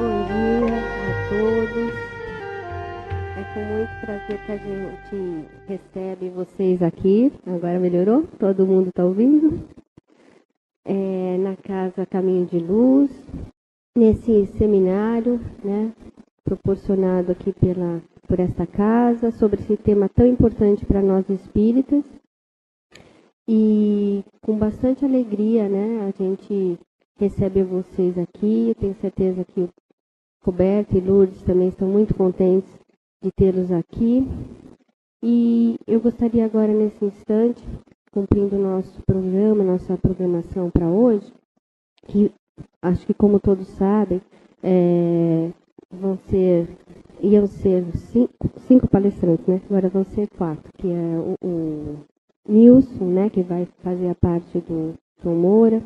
bom dia a todos. É com muito prazer que a gente recebe vocês aqui. Agora melhorou? Todo mundo está ouvindo? Na Casa Caminho de Luz, nesse seminário, né, proporcionado aqui por esta casa, sobre esse tema tão importante para nós espíritas. E com bastante alegria, né, a gente recebe vocês aqui. Eu tenho certeza que o Roberto e Lourdes também estão muito contentes de tê-los aqui. E eu gostaria agora, nesse instante, cumprindo o nosso programa, nossa programação para hoje, que acho que, como todos sabem, iam ser cinco palestrantes, né? Agora vão ser 4, que é o Nilson, né, que vai fazer a parte do Tom Moura,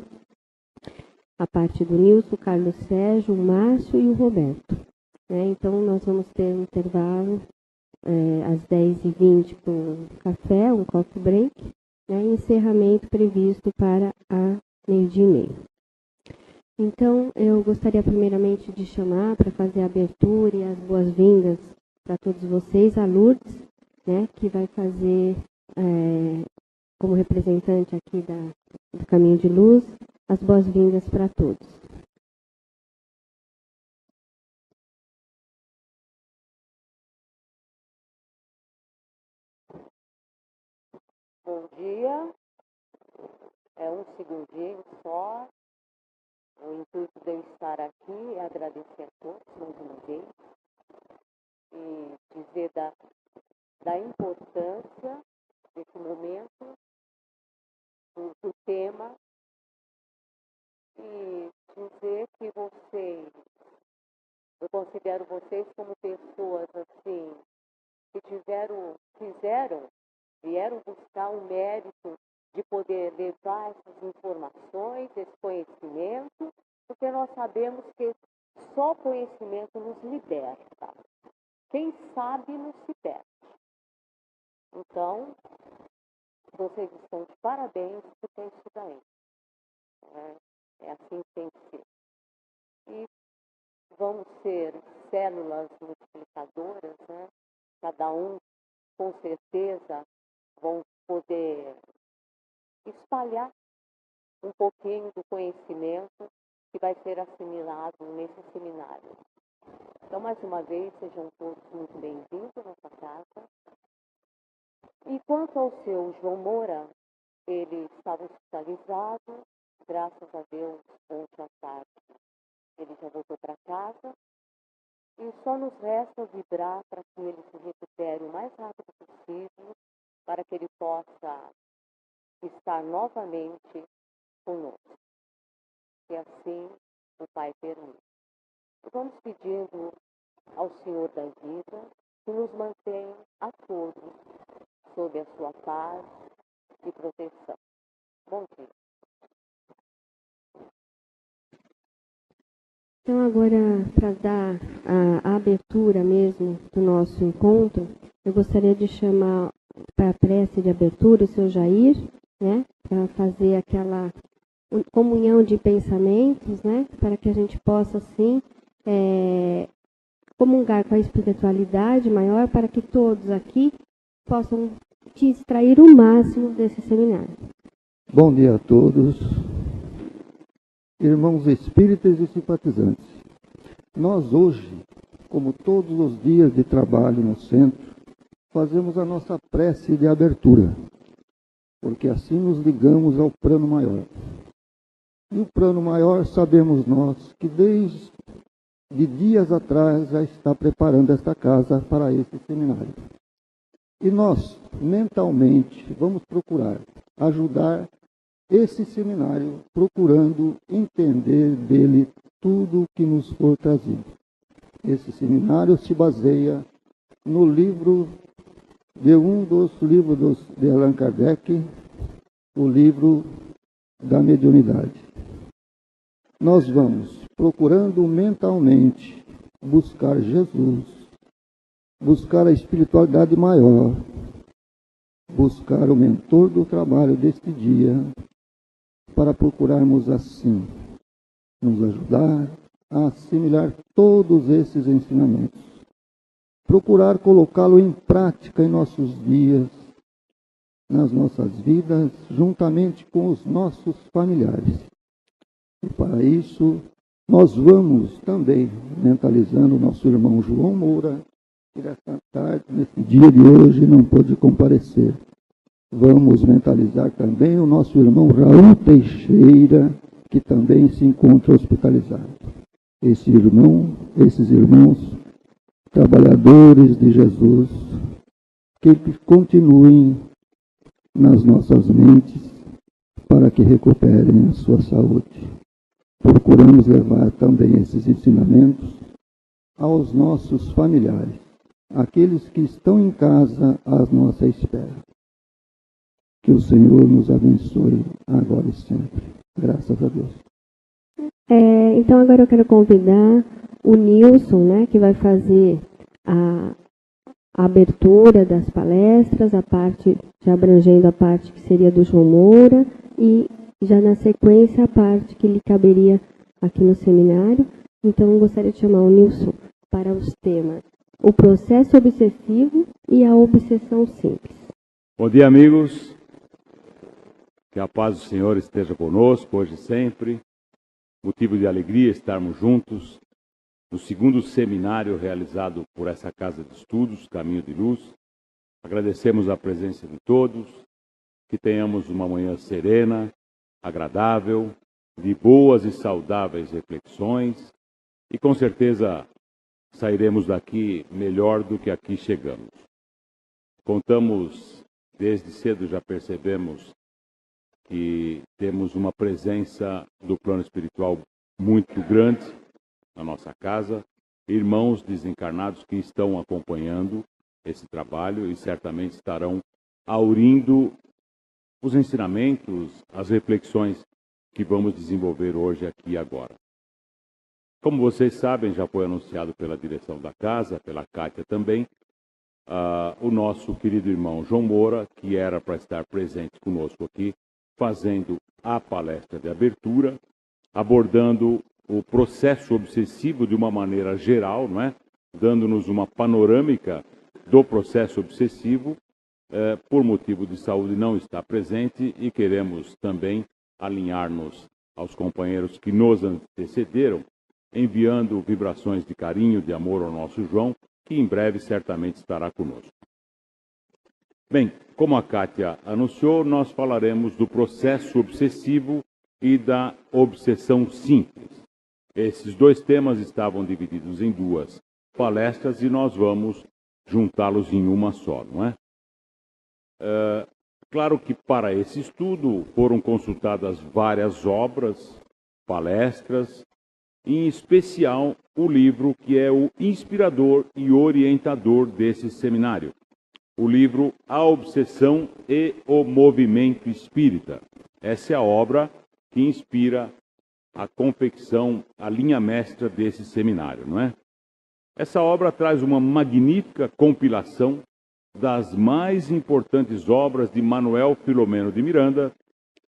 a parte do Nilson, o Carlos Sérgio, o Márcio e o Roberto. Então, nós vamos ter um intervalo às 10h20 com um café, um coffee break, né, e encerramento previsto para a 12h30. Então, eu gostaria primeiramente de chamar para fazer a abertura e as boas-vindas para todos vocês, a Lourdes, né, que vai fazer, como representante aqui do Caminho de Luz, as boas-vindas para todos. Bom dia, é um segundinho só. O intuito de eu estar aqui é agradecer a todos mais uma vez e dizer da importância desse momento, do tema, e dizer que eu considero vocês como pessoas assim, que vieram buscar o mérito de poder levar essas informações, esse conhecimento, porque nós sabemos que só conhecimento nos liberta. Quem sabe não se perde. Então, vocês estão de parabéns por ter isso daí. É assim que tem que ser. E vamos ser células multiplicadoras, né? Cada um, com certeza, vão poder espalhar um pouquinho do conhecimento que vai ser assimilado nesse seminário. Então, mais uma vez, sejam todos muito bem-vindos à nossa casa. E quanto ao seu João Moura, ele estava hospitalizado, graças a Deus, ontem à tarde ele já voltou para casa, e só nos resta vibrar para que ele se recupere o mais rápido possível, para que ele possa estar novamente conosco. E assim o Pai permite. E vamos pedindo ao Senhor da vida que nos mantenha a todos sob a sua paz e proteção. Bom dia. Então, agora, para dar a abertura mesmo do nosso encontro, eu gostaria de chamar para a prece de abertura o seu Jair, né, para fazer aquela comunhão de pensamentos, né, para que a gente possa, assim, comungar com a espiritualidade maior, para que todos aqui possam te extrair o máximo desse seminário. Bom dia a todos, irmãos espíritas e simpatizantes. Nós hoje, como todos os dias de trabalho no centro, fazemos a nossa prece de abertura, porque assim nos ligamos ao plano maior. E o plano maior, sabemos nós, que desde dias atrás já está preparando esta casa para esse seminário. E nós, mentalmente, vamos procurar ajudar esse seminário, procurando entender dele tudo o que nos for trazido. Esse seminário se baseia no livro de um dos livros de Allan Kardec, o livro da mediunidade. Nós vamos procurando mentalmente buscar Jesus, buscar a espiritualidade maior, buscar o mentor do trabalho deste dia, para procurarmos assim nos ajudar a assimilar todos esses ensinamentos. Procurar colocá-lo em prática em nossos dias, nas nossas vidas, juntamente com os nossos familiares. E para isso, nós vamos também mentalizando o nosso irmão João Moura, que nesta tarde, nesse dia de hoje, não pôde comparecer. Vamos mentalizar também o nosso irmão Raul Teixeira, que também se encontra hospitalizado. Esses irmãos, trabalhadores de Jesus, que continuem nas nossas mentes para que recuperem a sua saúde. Procuramos levar também esses ensinamentos aos nossos familiares, aqueles que estão em casa à nossa espera. Que o Senhor nos abençoe agora e sempre. Graças a Deus. Então agora eu quero convidar o Nilson, né, que vai fazer a abertura das palestras, a parte, já abrangendo a parte que seria do João Moura, e já na sequência a parte que lhe caberia aqui no seminário. Então eu gostaria de chamar o Nilson para os temas: o processo obsessivo e a obsessão simples. Bom dia, amigos. Que a paz do Senhor esteja conosco hoje e sempre. Motivo de alegria estarmos juntos no segundo seminário realizado por essa Casa de Estudos, Caminho de Luz. Agradecemos a presença de todos, que tenhamos uma manhã serena, agradável, de boas e saudáveis reflexões, e com certeza sairemos daqui melhor do que aqui chegamos. Contamos, desde cedo já percebemos que temos uma presença do plano espiritual muito grande na nossa casa, irmãos desencarnados que estão acompanhando esse trabalho e certamente estarão aurindo os ensinamentos, as reflexões que vamos desenvolver hoje aqui e agora. Como vocês sabem, já foi anunciado pela direção da casa, pela Kátia também, o nosso querido irmão João Moura, que era para estar presente conosco aqui, fazendo a palestra de abertura, abordando o processo obsessivo de uma maneira geral, não é? Dando-nos uma panorâmica do processo obsessivo. Por motivo de saúde não está presente e queremos também alinhar-nos aos companheiros que nos antecederam, enviando vibrações de carinho, de amor ao nosso João, que em breve certamente estará conosco. Bem, como a Kátia anunciou, nós falaremos do processo obsessivo e da obsessão simples. Esses dois temas estavam divididos em duas palestras e nós vamos juntá-los em uma só, não é? Claro que para esse estudo foram consultadas várias obras, palestras, em especial o livro que é o inspirador e orientador desse seminário. O livro A Obsessão e o Movimento Espírita. Essa é a obra que inspira a confecção, a linha mestra desse seminário, não é? Essa obra traz uma magnífica compilação das mais importantes obras de Manuel Filomeno de Miranda,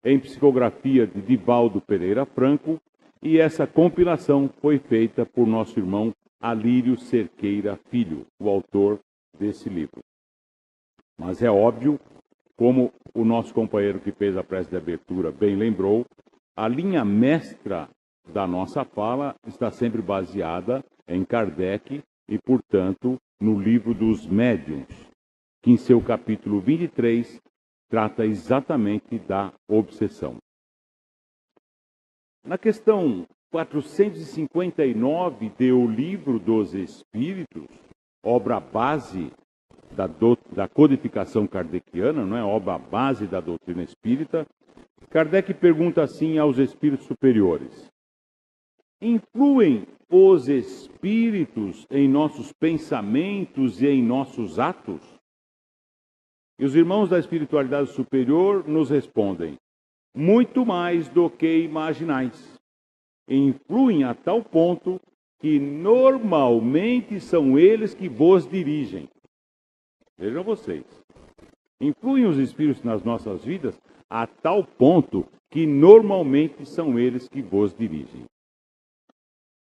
em psicografia de Divaldo Pereira Franco, e essa compilação foi feita por nosso irmão Alírio Cerqueira Filho, o autor desse livro. Mas é óbvio, como o nosso companheiro que fez a prece de abertura bem lembrou, a linha mestra da nossa fala está sempre baseada em Kardec e, portanto, no Livro dos Médiuns, que em seu capítulo 23 trata exatamente da obsessão. Na questão 459 de O Livro dos Espíritos, obra base da codificação kardeciana, não é? Obra base da doutrina espírita, Kardec pergunta assim aos espíritos superiores: influem os espíritos em nossos pensamentos e em nossos atos? E os irmãos da espiritualidade superior nos respondem: muito mais do que imaginais. Influem a tal ponto que normalmente são eles que vos dirigem. Vejam vocês. Influem os espíritos nas nossas vidas a tal ponto que normalmente são eles que vos dirigem.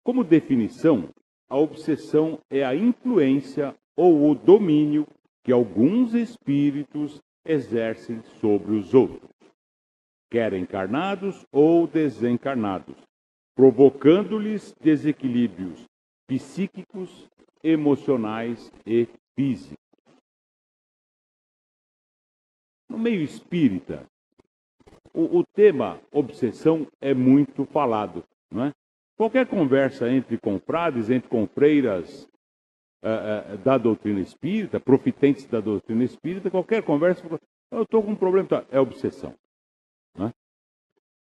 Como definição, a obsessão é a influência ou o domínio que alguns espíritos exercem sobre os outros, quer encarnados ou desencarnados, provocando-lhes desequilíbrios psíquicos, emocionais e físicos. No meio espírita, o tema obsessão é muito falado, não é? Qualquer conversa entre confrades, entre confreiras da doutrina espírita, profitentes da doutrina espírita, qualquer conversa, eu estou com um problema, é obsessão. Não é?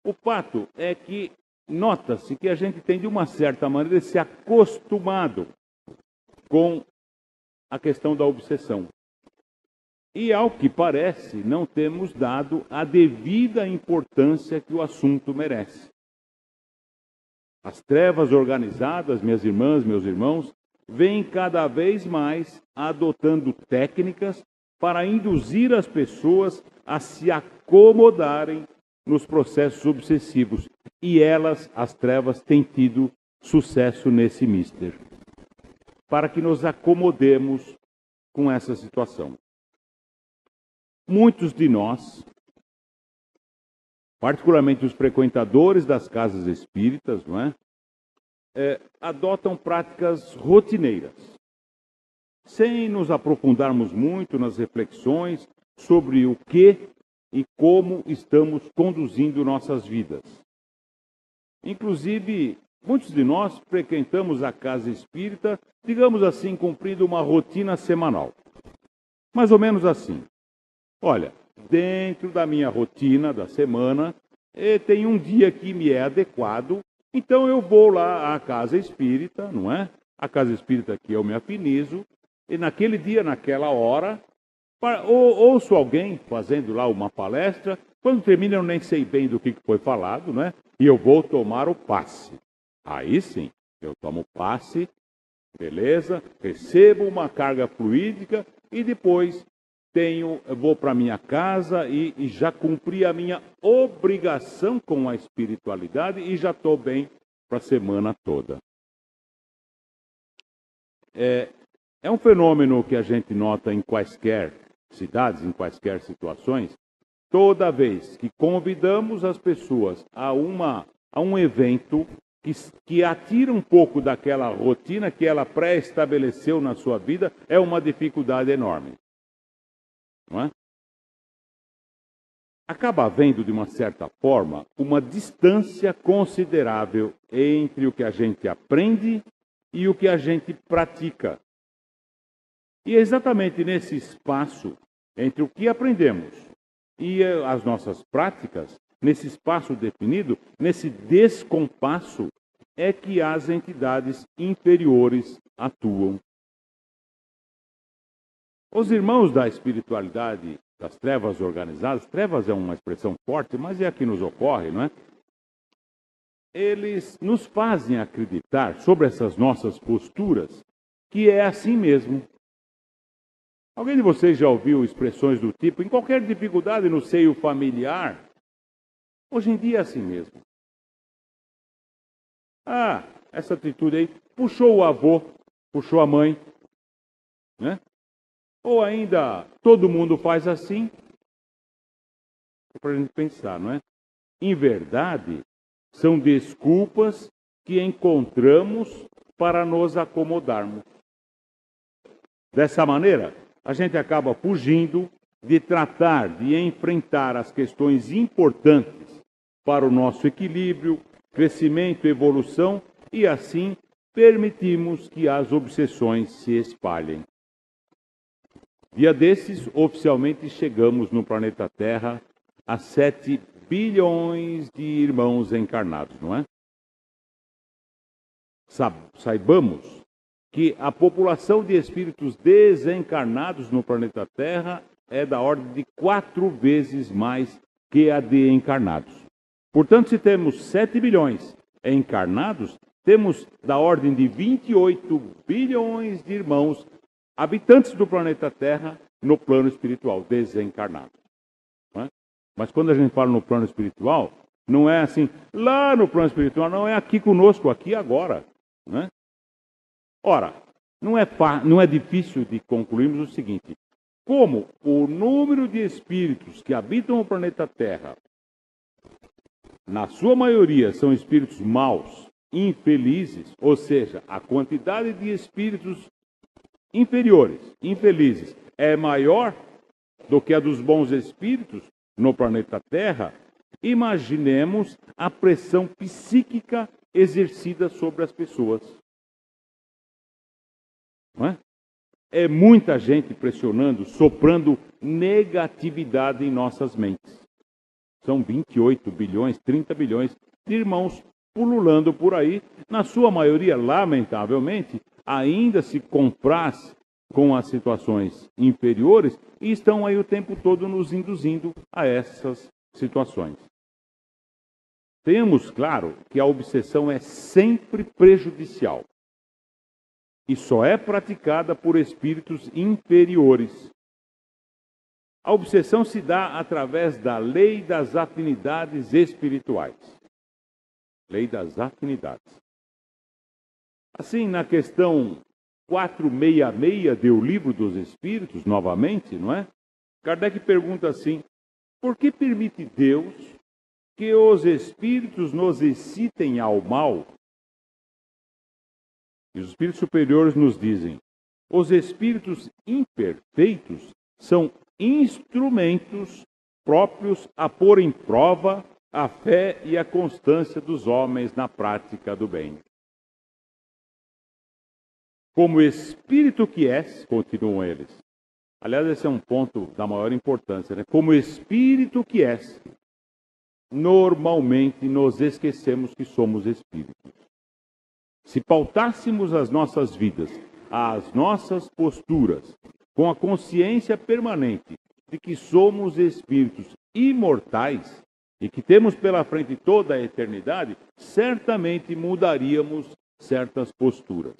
O fato é que nota-se que a gente tem, de uma certa maneira, se acostumado com a questão da obsessão. E, ao que parece, não temos dado a devida importância que o assunto merece. As trevas organizadas, minhas irmãs, meus irmãos, vêm cada vez mais adotando técnicas para induzir as pessoas a se acomodarem nos processos obsessivos. E elas, as trevas, têm tido sucesso nesse mister, para que nos acomodemos com essa situação. Muitos de nós, particularmente os frequentadores das casas espíritas, não é? Adotam práticas rotineiras, sem nos aprofundarmos muito nas reflexões sobre o que e como estamos conduzindo nossas vidas. Inclusive, muitos de nós frequentamos a casa espírita, digamos assim, cumprindo uma rotina semanal. Mais ou menos assim. Olha, dentro da minha rotina da semana, tem um dia que me é adequado, então eu vou lá à casa espírita, não é? A casa espírita que eu me afinizo, e naquele dia, naquela hora, ouço alguém fazendo lá uma palestra, quando termina eu nem sei bem do que foi falado, não é? E eu vou tomar o passe. Aí sim, eu tomo passe, beleza, recebo uma carga fluídica e depois vou para minha casa e já cumpri a minha obrigação com a espiritualidade e já estou bem para a semana toda. É um fenômeno que a gente nota em quaisquer cidades, em quaisquer situações. Toda vez que convidamos as pessoas a um evento que atira um pouco daquela rotina que ela pré-estabeleceu na sua vida, é uma dificuldade enorme. Não é? Acaba havendo, de uma certa forma, uma distância considerável entre o que a gente aprende e o que a gente pratica. E é exatamente nesse espaço entre o que aprendemos e as nossas práticas, nesse espaço definido, nesse descompasso, é que as entidades inferiores atuam. Os irmãos da espiritualidade, das trevas organizadas, trevas é uma expressão forte, mas é a que nos ocorre, não é? Eles nos fazem acreditar, sobre essas nossas posturas, que é assim mesmo. Alguém de vocês já ouviu expressões do tipo, em qualquer dificuldade no seio familiar, hoje em dia é assim mesmo. Ah, essa atitude aí, puxou o avô, puxou a mãe, né? Ou ainda, todo mundo faz assim. É para a gente pensar, não é? Em verdade, são desculpas que encontramos para nos acomodarmos. Dessa maneira, a gente acaba fugindo de tratar, de enfrentar as questões importantes para o nosso equilíbrio, crescimento e evolução, e assim permitimos que as obsessões se espalhem. Dia desses, oficialmente chegamos no planeta Terra a 7 bilhões de irmãos encarnados, não é? Saibamos que a população de espíritos desencarnados no planeta Terra é da ordem de 4 vezes mais que a de encarnados. Portanto, se temos 7 bilhões encarnados, temos da ordem de 28 bilhões de irmãos habitantes do planeta Terra no plano espiritual, desencarnados. Não é? Mas quando a gente fala no plano espiritual, não é assim, lá no plano espiritual, não é aqui conosco, aqui e agora. Não é? Ora, não é difícil de concluirmos o seguinte: como o número de espíritos que habitam o planeta Terra, na sua maioria, são espíritos maus, infelizes, ou seja, a quantidade de espíritos inferiores, infelizes, é maior do que a dos bons espíritos no planeta Terra, imaginemos a pressão psíquica exercida sobre as pessoas. Não é? É muita gente pressionando, soprando negatividade em nossas mentes. São 28 bilhões, 30 bilhões de irmãos pululando por aí, na sua maioria, lamentavelmente, ainda se compraz com as situações inferiores e estão aí o tempo todo nos induzindo a essas situações. Tenhamos claro que a obsessão é sempre prejudicial e só é praticada por espíritos inferiores. A obsessão se dá através da lei das afinidades espirituais. Lei das afinidades. Assim, na questão 466 do Livro dos Espíritos, novamente, não é? Kardec pergunta assim: por que permite Deus que os espíritos nos excitem ao mal? E os espíritos superiores nos dizem: os espíritos imperfeitos são instrumentos próprios a pôr em prova a fé e a constância dos homens na prática do bem. Como espírito que és, continuam eles. Aliás, esse é um ponto da maior importância, né? Como espírito que és, normalmente nos esquecemos que somos espíritos. Se pautássemos as nossas vidas, as nossas posturas, com a consciência permanente de que somos espíritos imortais e que temos pela frente toda a eternidade, certamente mudaríamos certas posturas.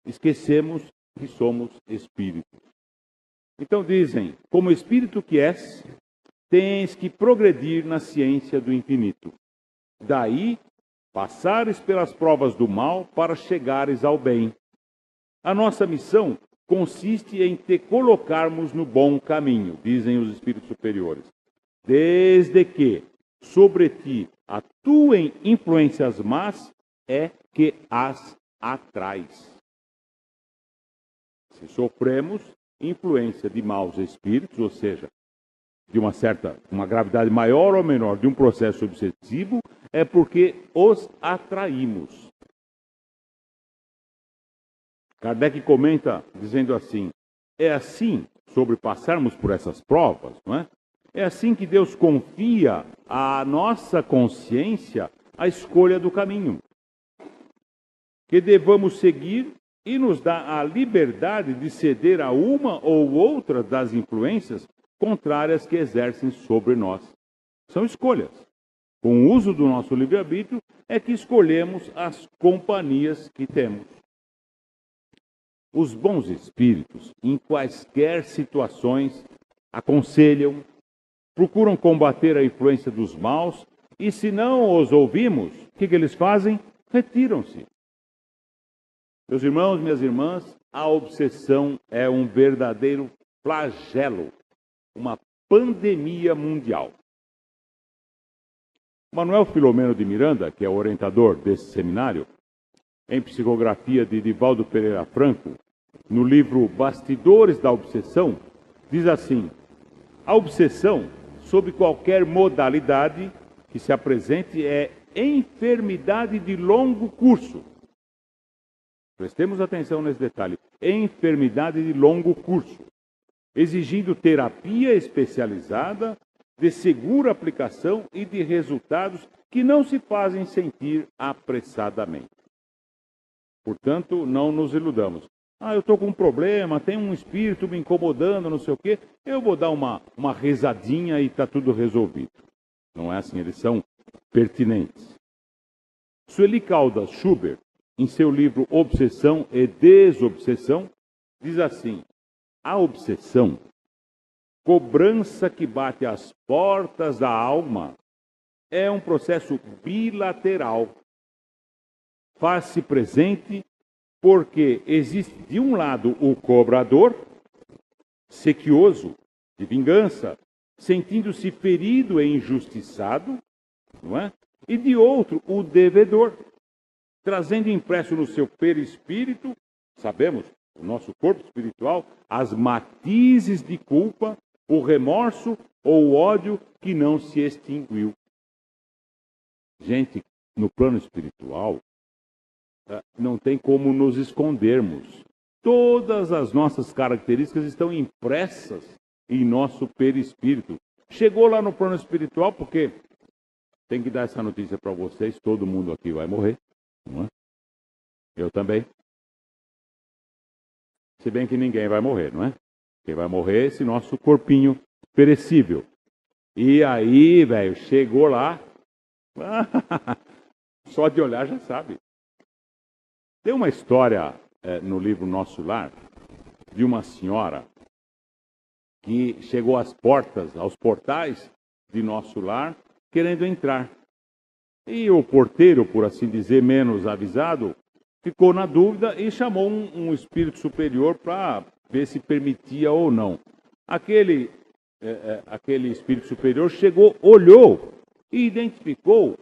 Esquecemos que somos espíritos. Então dizem: como espírito que és, tens que progredir na ciência do infinito. Daí, passares pelas provas do mal para chegares ao bem. A nossa missão consiste em te colocarmos no bom caminho, dizem os espíritos superiores, desde que sobre ti atuem influências más, é que as atrais. Se sofremos influência de maus espíritos, ou seja, de uma gravidade maior ou menor de um processo obsessivo, é porque os atraímos. Kardec comenta dizendo assim: é assim, sobre passarmos por essas provas, não é? É assim que Deus confia à nossa consciência a escolha do caminho que devamos seguir e nos dá a liberdade de ceder a uma ou outra das influências contrárias que exercem sobre nós. São escolhas. Com o uso do nosso livre-arbítrio é que escolhemos as companhias que temos. Os bons espíritos, em quaisquer situações, aconselham, procuram combater a influência dos maus e, se não os ouvimos, o que eles fazem? Retiram-se. Meus irmãos, minhas irmãs, a obsessão é um verdadeiro flagelo, uma pandemia mundial. Manuel Filomeno de Miranda, que é o orientador desse seminário, em psicografia de Divaldo Pereira Franco, no livro Bastidores da Obsessão, diz assim: a obsessão, sob qualquer modalidade que se apresente, é enfermidade de longo curso. Prestemos atenção nesse detalhe. Enfermidade de longo curso, exigindo terapia especializada, de segura aplicação e de resultados que não se fazem sentir apressadamente. Portanto, não nos iludamos. Eu estou com um problema, tem um espírito me incomodando, não sei o quê, eu vou dar uma rezadinha e está tudo resolvido. Não é assim, eles são pertinentes. Sueli Caldas Schubert, em seu livro Obsessão e Desobsessão, diz assim: a obsessão, cobrança que bate às portas da alma, é um processo bilateral. Faz-se presente Porque existe, de um lado, o cobrador, sequioso, de vingança, sentindo-se ferido e injustiçado, não é? E de outro, o devedor, trazendo impresso no seu perispírito, sabemos, o nosso corpo espiritual, as matizes de culpa, o remorso ou o ódio que não se extinguiu. Gente, no plano espiritual, não tem como nos escondermos. Todas as nossas características estão impressas em nosso perispírito. Chegou lá no plano espiritual, porque tem que dar essa notícia para vocês, todo mundo aqui vai morrer, não é? Eu também. Se bem que ninguém vai morrer, não é? Quem vai morrer é esse nosso corpinho perecível. E aí, velho, chegou lá, só de olhar já sabe. Tem uma história no livro Nosso Lar, de uma senhora que chegou às portas, aos portais de Nosso Lar, querendo entrar. E o porteiro, por assim dizer, menos avisado, ficou na dúvida e chamou um espírito superior para ver se permitia ou não. Aquele espírito superior chegou, olhou e identificou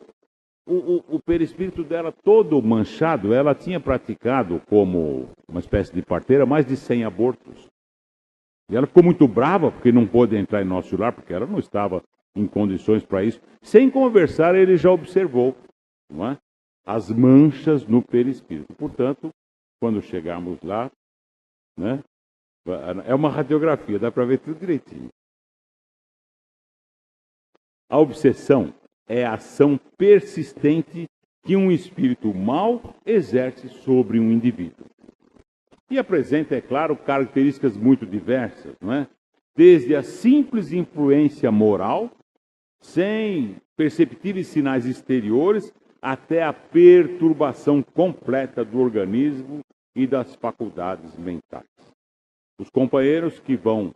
o perispírito dela todo manchado. Ela tinha praticado, como uma espécie de parteira, mais de 100 abortos. E ela ficou muito brava porque não pôde entrar em Nosso Lar, porque ela não estava em condições para isso. Sem conversar, ele já observou, não é? As manchas no perispírito. Portanto, quando chegarmos lá, né, é uma radiografia, dá para ver tudo direitinho. A obsessão é a ação persistente que um espírito mau exerce sobre um indivíduo. E apresenta, é claro, características muito diversas, não é? Desde a simples influência moral, sem perceptíveis sinais exteriores, até a perturbação completa do organismo e das faculdades mentais. Os companheiros que vão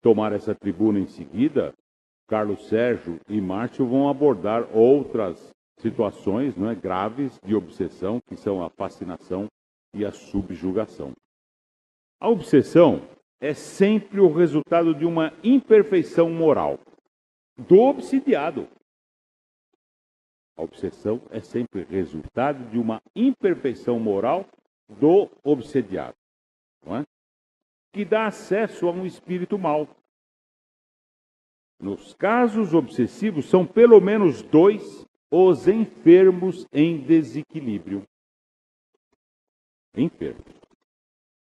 tomar essa tribuna em seguida, Carlos Sérgio e Márcio, vão abordar outras situações, não é, graves de obsessão, que são a fascinação e a subjugação. A obsessão é sempre o resultado de uma imperfeição moral do obsidiado. A obsessão é sempre resultado de uma imperfeição moral do obsediado, não é? Que dá acesso a um espírito mau. Nos casos obsessivos, são pelo menos 2 os enfermos em desequilíbrio. Enfermos.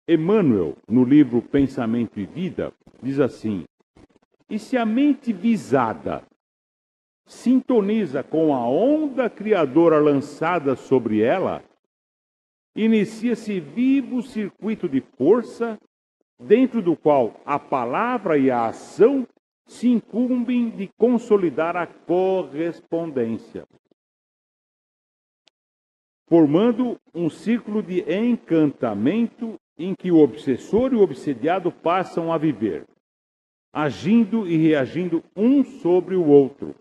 Emmanuel, no livro Pensamento e Vida, diz assim: e se a mente visada sintoniza com a onda criadora lançada sobre ela, inicia-se vivo circuito de força, dentro do qual a palavra e a ação se incumbem de consolidar a correspondência, formando um círculo de encantamento em que o obsessor e o obsediado passam a viver, agindo e reagindo um sobre o outro.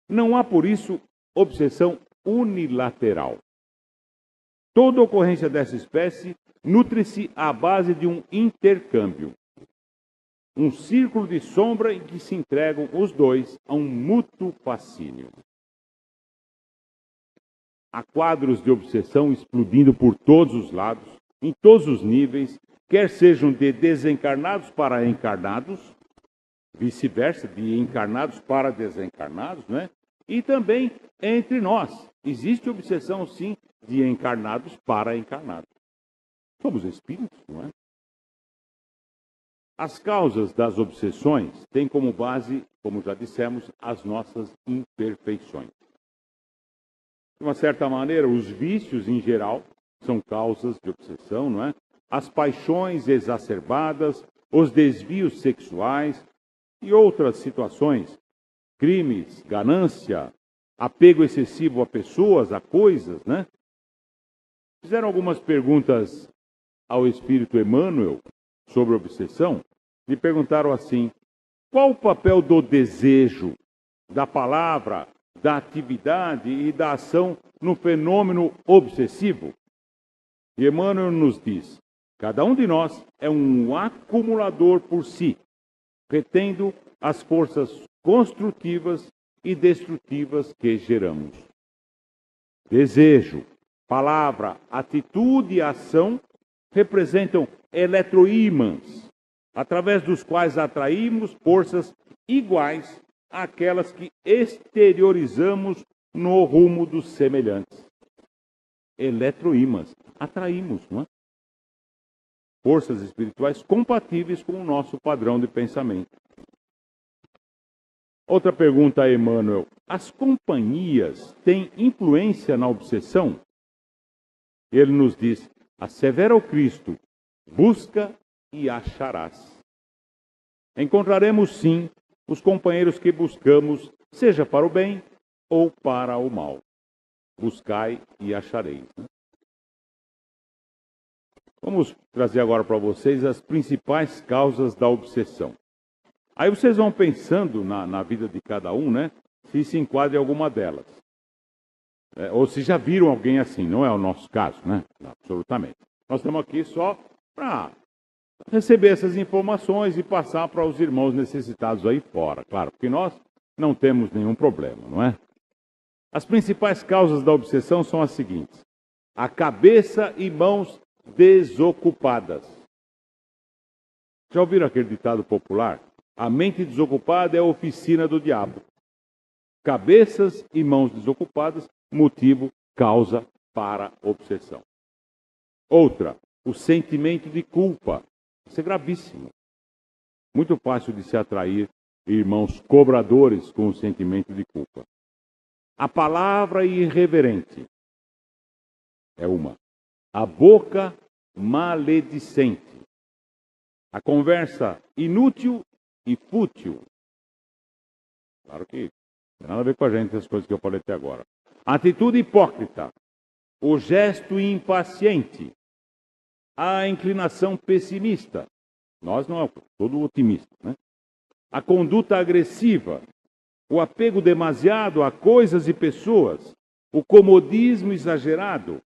Não há, por isso, obsessão unilateral. Toda ocorrência dessa espécie nutre-se à base de um intercâmbio, um círculo de sombra em que se entregam os dois a um mútuo fascínio. Há quadros de obsessão explodindo por todos os lados, em todos os níveis, quer sejam de desencarnados para encarnados, vice-versa, de encarnados para desencarnados, né? E também entre nós. Existe obsessão, sim, de encarnados para encarnados. Somos espíritos, não é? As causas das obsessões têm como base, como já dissemos, as nossas imperfeições. De uma certa maneira, os vícios em geral são causas de obsessão, não é? As paixões exacerbadas, os desvios sexuais e outras situações, crimes, ganância, apego excessivo a pessoas, a coisas, né? Fizeram algumas perguntas ao espírito Emmanuel sobre obsessão. Lhe perguntaram assim: qual o papel do desejo, da palavra, da atividade e da ação no fenômeno obsessivo? E Emmanuel nos diz: cada um de nós é um acumulador por si, retendo as forças construtivas e destrutivas que geramos. Desejo, palavra, atitude e ação representam eletroímãs, através dos quais atraímos forças iguais àquelas que exteriorizamos no rumo dos semelhantes. Eletroímãs, atraímos, não é? Forças espirituais compatíveis com o nosso padrão de pensamento. Outra pergunta a Emmanuel: as companhias têm influência na obsessão? Ele nos diz: assevera o Cristo, busca e acharás. Encontraremos sim os companheiros que buscamos, seja para o bem ou para o mal. Buscai e achareis. Vamos trazer agora para vocês as principais causas da obsessão. Aí vocês vão pensando na vida de cada um, né? Se enquadra em alguma delas. Ou se já viram alguém assim, não é o nosso caso, né? Absolutamente. Nós estamos aqui só para receber essas informações e passar para os irmãos necessitados aí fora, claro, porque nós não temos nenhum problema, não é? As principais causas da obsessão são as seguintes: a cabeça e mãos desocupadas. Já ouviram aquele ditado popular? A mente desocupada é a oficina do diabo. Cabeças e mãos desocupadas, motivo, causa para obsessão. Outra, o sentimento de culpa. Isso é gravíssimo. Muito fácil de se atrair irmãos cobradores com o sentimento de culpa. A palavra irreverente é uma. A boca maledicente. A conversa inútil e fútil. Claro que não tem nada a ver com a gente as coisas que eu falei até agora. A atitude hipócrita. O gesto impaciente. A inclinação pessimista. Nós não é todo otimista, né? A conduta agressiva. O apego demasiado a coisas e pessoas. O comodismo exagerado.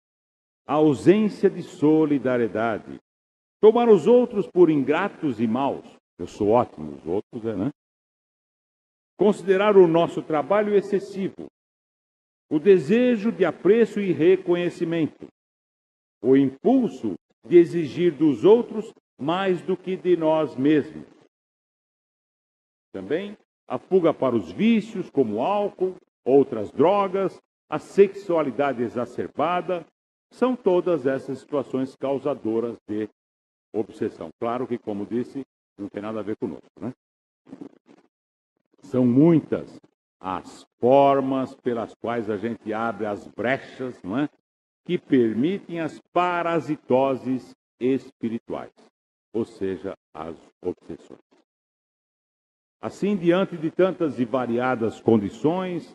A ausência de solidariedade. Tomar os outros por ingratos e maus. Eu sou ótimo, os outros, né? Considerar o nosso trabalho excessivo. O desejo de apreço e reconhecimento. O impulso de exigir dos outros mais do que de nós mesmos. Também a fuga para os vícios, como o álcool, outras drogas, a sexualidade exacerbada, são todas essas situações causadoras de obsessão. Claro que, como disse, não tem nada a ver conosco, né? São muitas as formas pelas quais a gente abre as brechas, não é? Que permitem as parasitoses espirituais, ou seja, as obsessões. Assim, diante de tantas e variadas condições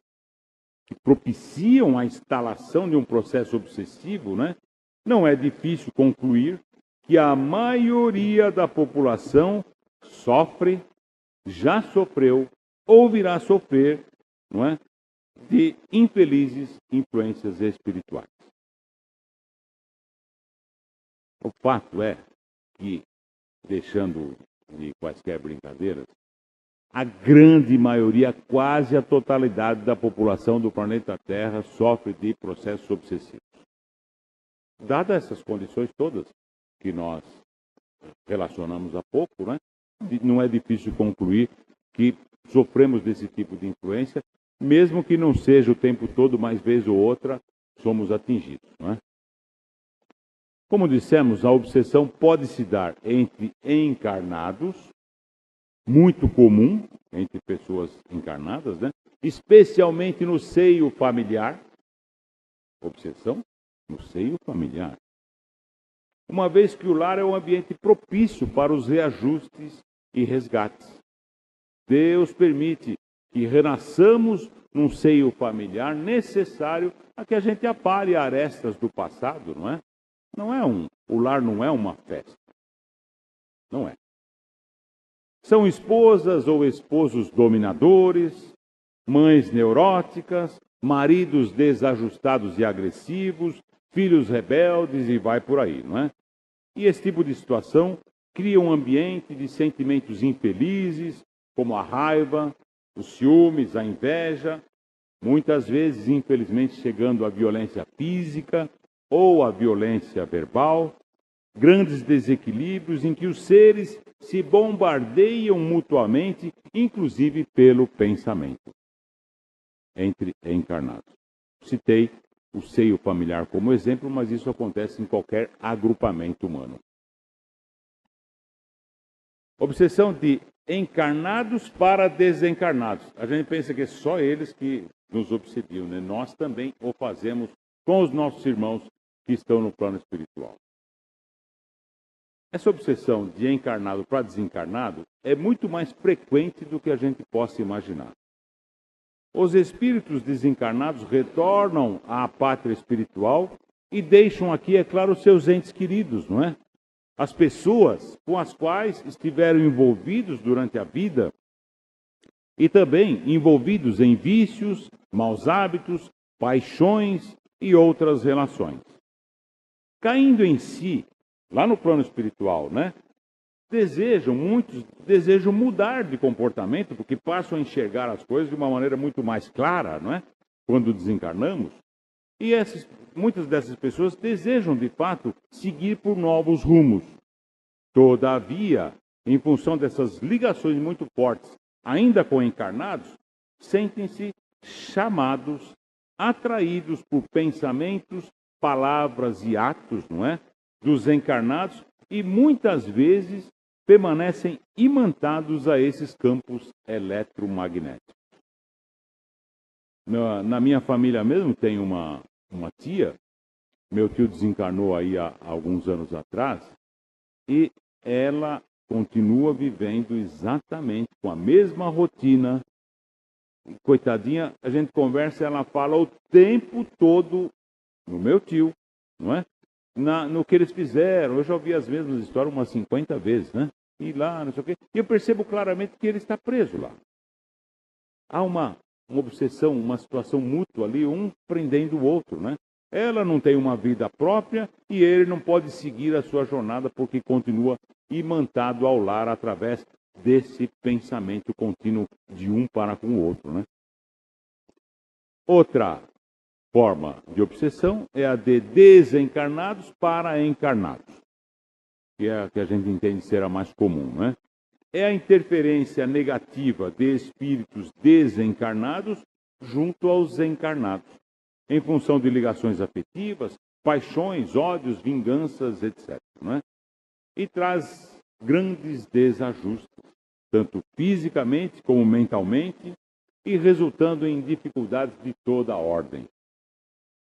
que propiciam a instalação de um processo obsessivo, né, não é difícil concluir que a maioria da população sofre, já sofreu ou virá sofrer, não é, de infelizes influências espirituais. O fato é que, deixando de quaisquer brincadeiras, a grande maioria, quase a totalidade da população do planeta Terra sofre de processos obsessivos. Dadas essas condições todas que nós relacionamos há pouco, né, não é difícil concluir que sofremos desse tipo de influência, mesmo que não seja o tempo todo, mais vez ou outra, somos atingidos, não é? Como dissemos, a obsessão pode se dar entre encarnados, muito comum entre pessoas encarnadas, né? Especialmente no seio familiar. Obsessão no seio familiar. Uma vez que o lar é um ambiente propício para os reajustes e resgates. Deus permite que renasçamos num seio familiar necessário a que a gente apare arestas do passado, não é? O lar não é uma festa. Não é. São esposas ou esposos dominadores, mães neuróticas, maridos desajustados e agressivos, filhos rebeldes e vai por aí, não é? E esse tipo de situação cria um ambiente de sentimentos infelizes, como a raiva, os ciúmes, a inveja, muitas vezes, infelizmente, chegando à violência física ou à violência verbal, grandes desequilíbrios em que os seres se bombardeiam mutuamente, inclusive pelo pensamento, entre encarnados. Citei o seio familiar como exemplo, mas isso acontece em qualquer agrupamento humano. Obsessão de encarnados para desencarnados. A gente pensa que é só eles que nos obsediam, né? Nós também o fazemos com os nossos irmãos que estão no plano espiritual. Essa obsessão de encarnado para desencarnado é muito mais frequente do que a gente possa imaginar. Os espíritos desencarnados retornam à pátria espiritual e deixam aqui, é claro, os seus entes queridos, não é? As pessoas com as quais estiveram envolvidos durante a vida e também envolvidos em vícios, maus hábitos, paixões e outras relações. Caindo em si, lá no plano espiritual, né? Muitos desejam mudar de comportamento, porque passam a enxergar as coisas de uma maneira muito mais clara, não é? Quando desencarnamos. E muitas dessas pessoas desejam, de fato, seguir por novos rumos. Todavia, em função dessas ligações muito fortes, ainda com encarnados, sentem-se chamados, atraídos por pensamentos, palavras e atos, não é? Dos encarnados, e muitas vezes permanecem imantados a esses campos eletromagnéticos. Na minha família mesmo tem uma tia, meu tio desencarnou aí há alguns anos atrás, e ela continua vivendo exatamente com a mesma rotina. Coitadinha, a gente conversa, ela fala o tempo todo no meu tio, não é? No que eles fizeram. Eu já ouvi as mesmas histórias umas 50 vezes, né? E lá, não sei o quê. E eu percebo claramente que ele está preso lá. Há uma obsessão, uma situação mútua ali, um prendendo o outro, né? Ela não tem uma vida própria e ele não pode seguir a sua jornada porque continua imantado ao lar através desse pensamento contínuo de um para com o outro, né? Outra forma de obsessão é a de desencarnados para encarnados, que é a que a gente entende ser a mais comum, né? É a interferência negativa de espíritos desencarnados junto aos encarnados, em função de ligações afetivas, paixões, ódios, vinganças, etc., né? E traz grandes desajustes, tanto fisicamente como mentalmente, e resultando em dificuldades de toda a ordem.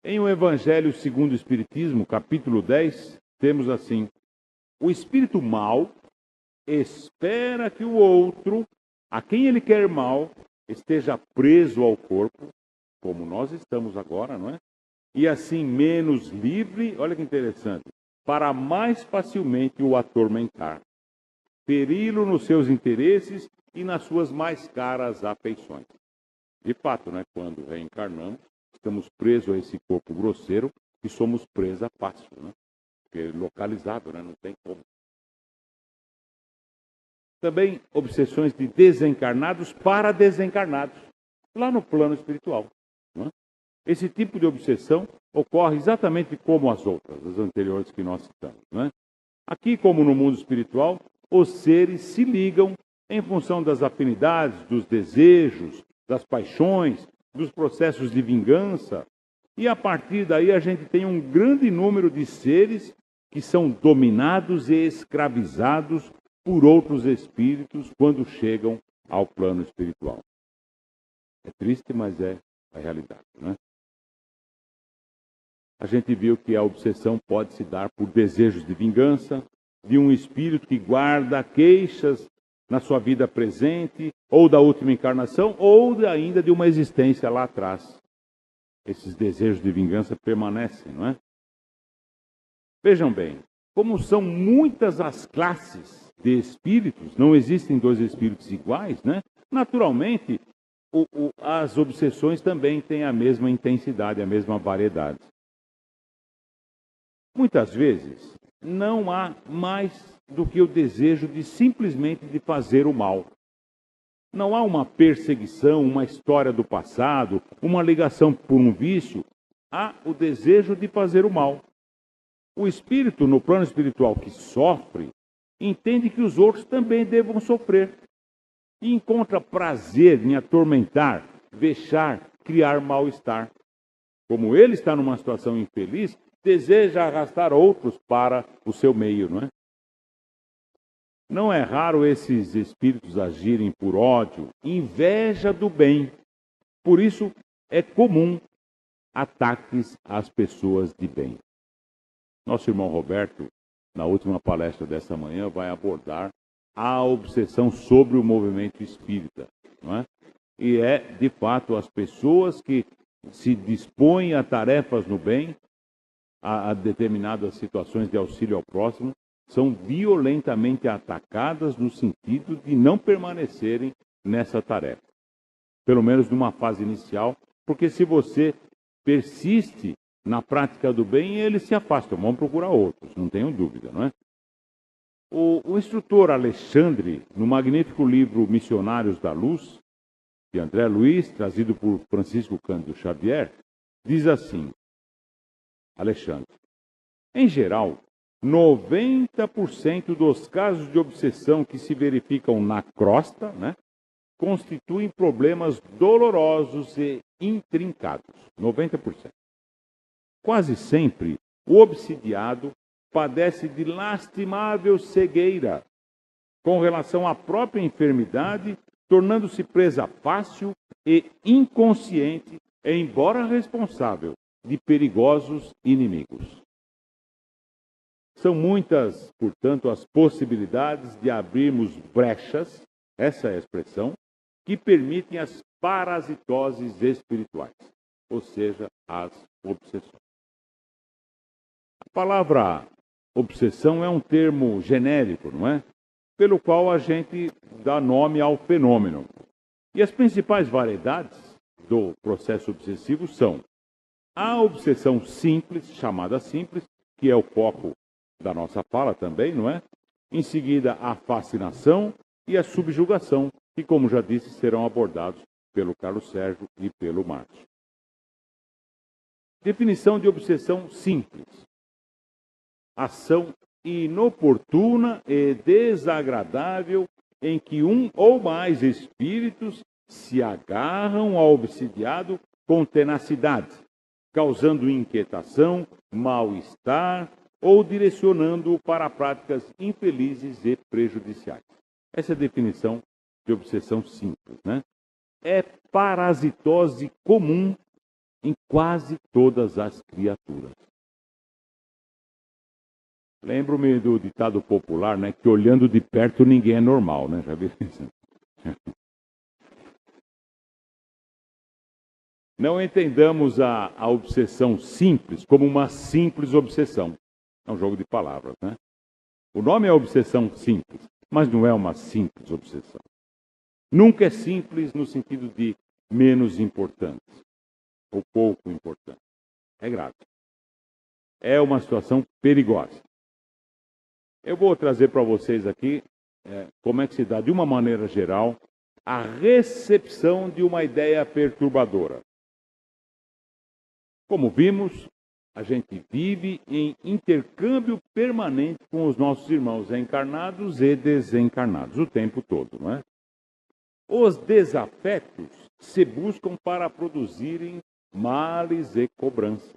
Em o Evangelho segundo o Espiritismo, capítulo 10, temos assim: o espírito mau espera que o outro, a quem ele quer mal, esteja preso ao corpo, como nós estamos agora, não é? E assim menos livre, olha que interessante, para mais facilmente o atormentar, feri-lo nos seus interesses e nas suas mais caras afeições. De fato, né, quando reencarnamos, estamos presos a esse corpo grosseiro e somos presa fácil, né? Porque é localizado, né? Não tem como. Também obsessões de desencarnados para desencarnados, lá no plano espiritual, né? Esse tipo de obsessão ocorre exatamente como as outras, as anteriores que nós citamos, né? Aqui, como no mundo espiritual, os seres se ligam em função das afinidades, dos desejos, das paixões, dos processos de vingança, e a partir daí a gente tem um grande número de seres que são dominados e escravizados por outros espíritos quando chegam ao plano espiritual. É triste, mas é a realidade, né? A gente viu que a obsessão pode se dar por desejos de vingança, de um espírito que guarda queixas na sua vida presente, ou da última encarnação, ou ainda de uma existência lá atrás. Esses desejos de vingança permanecem, não é? Vejam bem, como são muitas as classes de espíritos, não existem dois espíritos iguais, né? Naturalmente, as obsessões também têm a mesma intensidade, a mesma variedade. Muitas vezes, não há mais do que o desejo de simplesmente de fazer o mal. Não há uma perseguição, uma história do passado, uma ligação por um vício. Há o desejo de fazer o mal. O espírito, no plano espiritual, que sofre, entende que os outros também devam sofrer. E encontra prazer em atormentar, vexar, criar mal-estar. Como ele está numa situação infeliz, deseja arrastar outros para o seu meio, não é? Não é raro esses espíritos agirem por ódio, inveja do bem. Por isso, é comum ataques às pessoas de bem. Nosso irmão Roberto, na última palestra dessa manhã, vai abordar a obsessão sobre o movimento espírita, não é? E é, de fato, as pessoas que se dispõem a tarefas no bem, a determinadas situações de auxílio ao próximo, são violentamente atacadas no sentido de não permanecerem nessa tarefa. Pelo menos numa fase inicial, porque se você persiste na prática do bem, eles se afastam, vão procurar outros, não tenho dúvida, não é? O instrutor Alexandre, no magnífico livro Missionários da Luz, de André Luiz, trazido por Francisco Cândido Xavier, diz assim, Alexandre, em geral, 90% dos casos de obsessão que se verificam na crosta, né, constituem problemas dolorosos e intrincados. 90%. Quase sempre, o obsidiado padece de lastimável cegueira com relação à própria enfermidade, tornando-se presa fácil e inconsciente, embora responsável, de perigosos inimigos. São muitas, portanto, as possibilidades de abrirmos brechas, essa é a expressão, que permitem as parasitoses espirituais, ou seja, as obsessões. A palavra obsessão é um termo genérico, não é? Pelo qual a gente dá nome ao fenômeno. E as principais variedades do processo obsessivo são a obsessão simples, chamada simples, que é o foco da nossa fala também, não é? Em seguida, a fascinação e a subjugação, que, como já disse, serão abordados pelo Carlos Sérgio e pelo Márcio. Definição de obsessão simples. Ação inoportuna e desagradável em que um ou mais espíritos se agarram ao obsidiado com tenacidade, causando inquietação, mal-estar ou direcionando-o para práticas infelizes e prejudiciais. Essa é a definição de obsessão simples, né? É parasitose comum em quase todas as criaturas. Lembro-me do ditado popular, né, que olhando de perto ninguém é normal, né? Já viu isso? Não entendamos a obsessão simples como uma simples obsessão. É um jogo de palavras, né? O nome é obsessão simples, mas não é uma simples obsessão. Nunca é simples no sentido de menos importante ou pouco importante. É grave. É uma situação perigosa. Eu vou trazer para vocês aqui como é que se dá, de uma maneira geral, a recepção de uma ideia perturbadora. Como vimos, a gente vive em intercâmbio permanente com os nossos irmãos encarnados e desencarnados, o tempo todo, não é? Os desafetos se buscam para produzirem males e cobranças.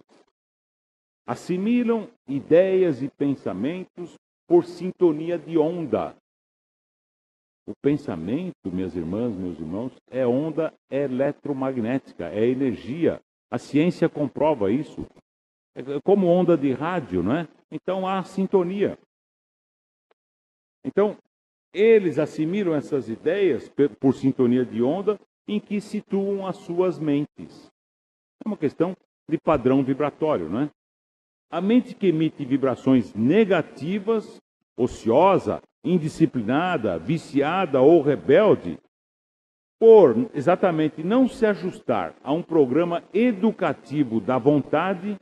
Assimilam ideias e pensamentos por sintonia de onda. O pensamento, minhas irmãs, meus irmãos, é onda eletromagnética, é energia. A ciência comprova isso. É como onda de rádio, não é? Então há sintonia. Então, eles assimilam essas ideias por sintonia de onda em que situam as suas mentes. É uma questão de padrão vibratório, não é? A mente que emite vibrações negativas, ociosa, indisciplinada, viciada ou rebelde, por exatamente não se ajustar a um programa educativo da vontade,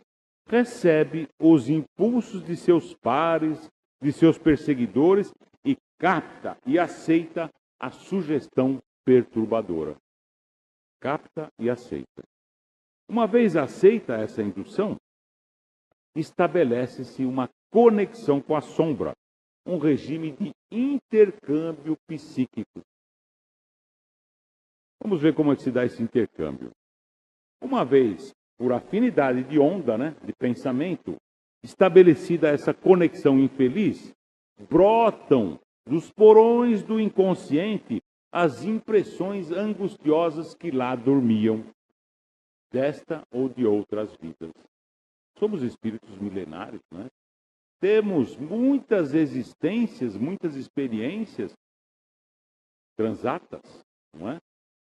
recebe os impulsos de seus pares, de seus perseguidores e capta e aceita a sugestão perturbadora. Capta e aceita. Uma vez aceita essa indução, estabelece-se uma conexão com a sombra, um regime de intercâmbio psíquico. Vamos ver como é que se dá esse intercâmbio. Uma vez, por afinidade de onda, de pensamento, estabelecida essa conexão infeliz, brotam dos porões do inconsciente as impressões angustiosas que lá dormiam, desta ou de outras vidas. Somos espíritos milenários, Temos muitas existências, muitas experiências transatas,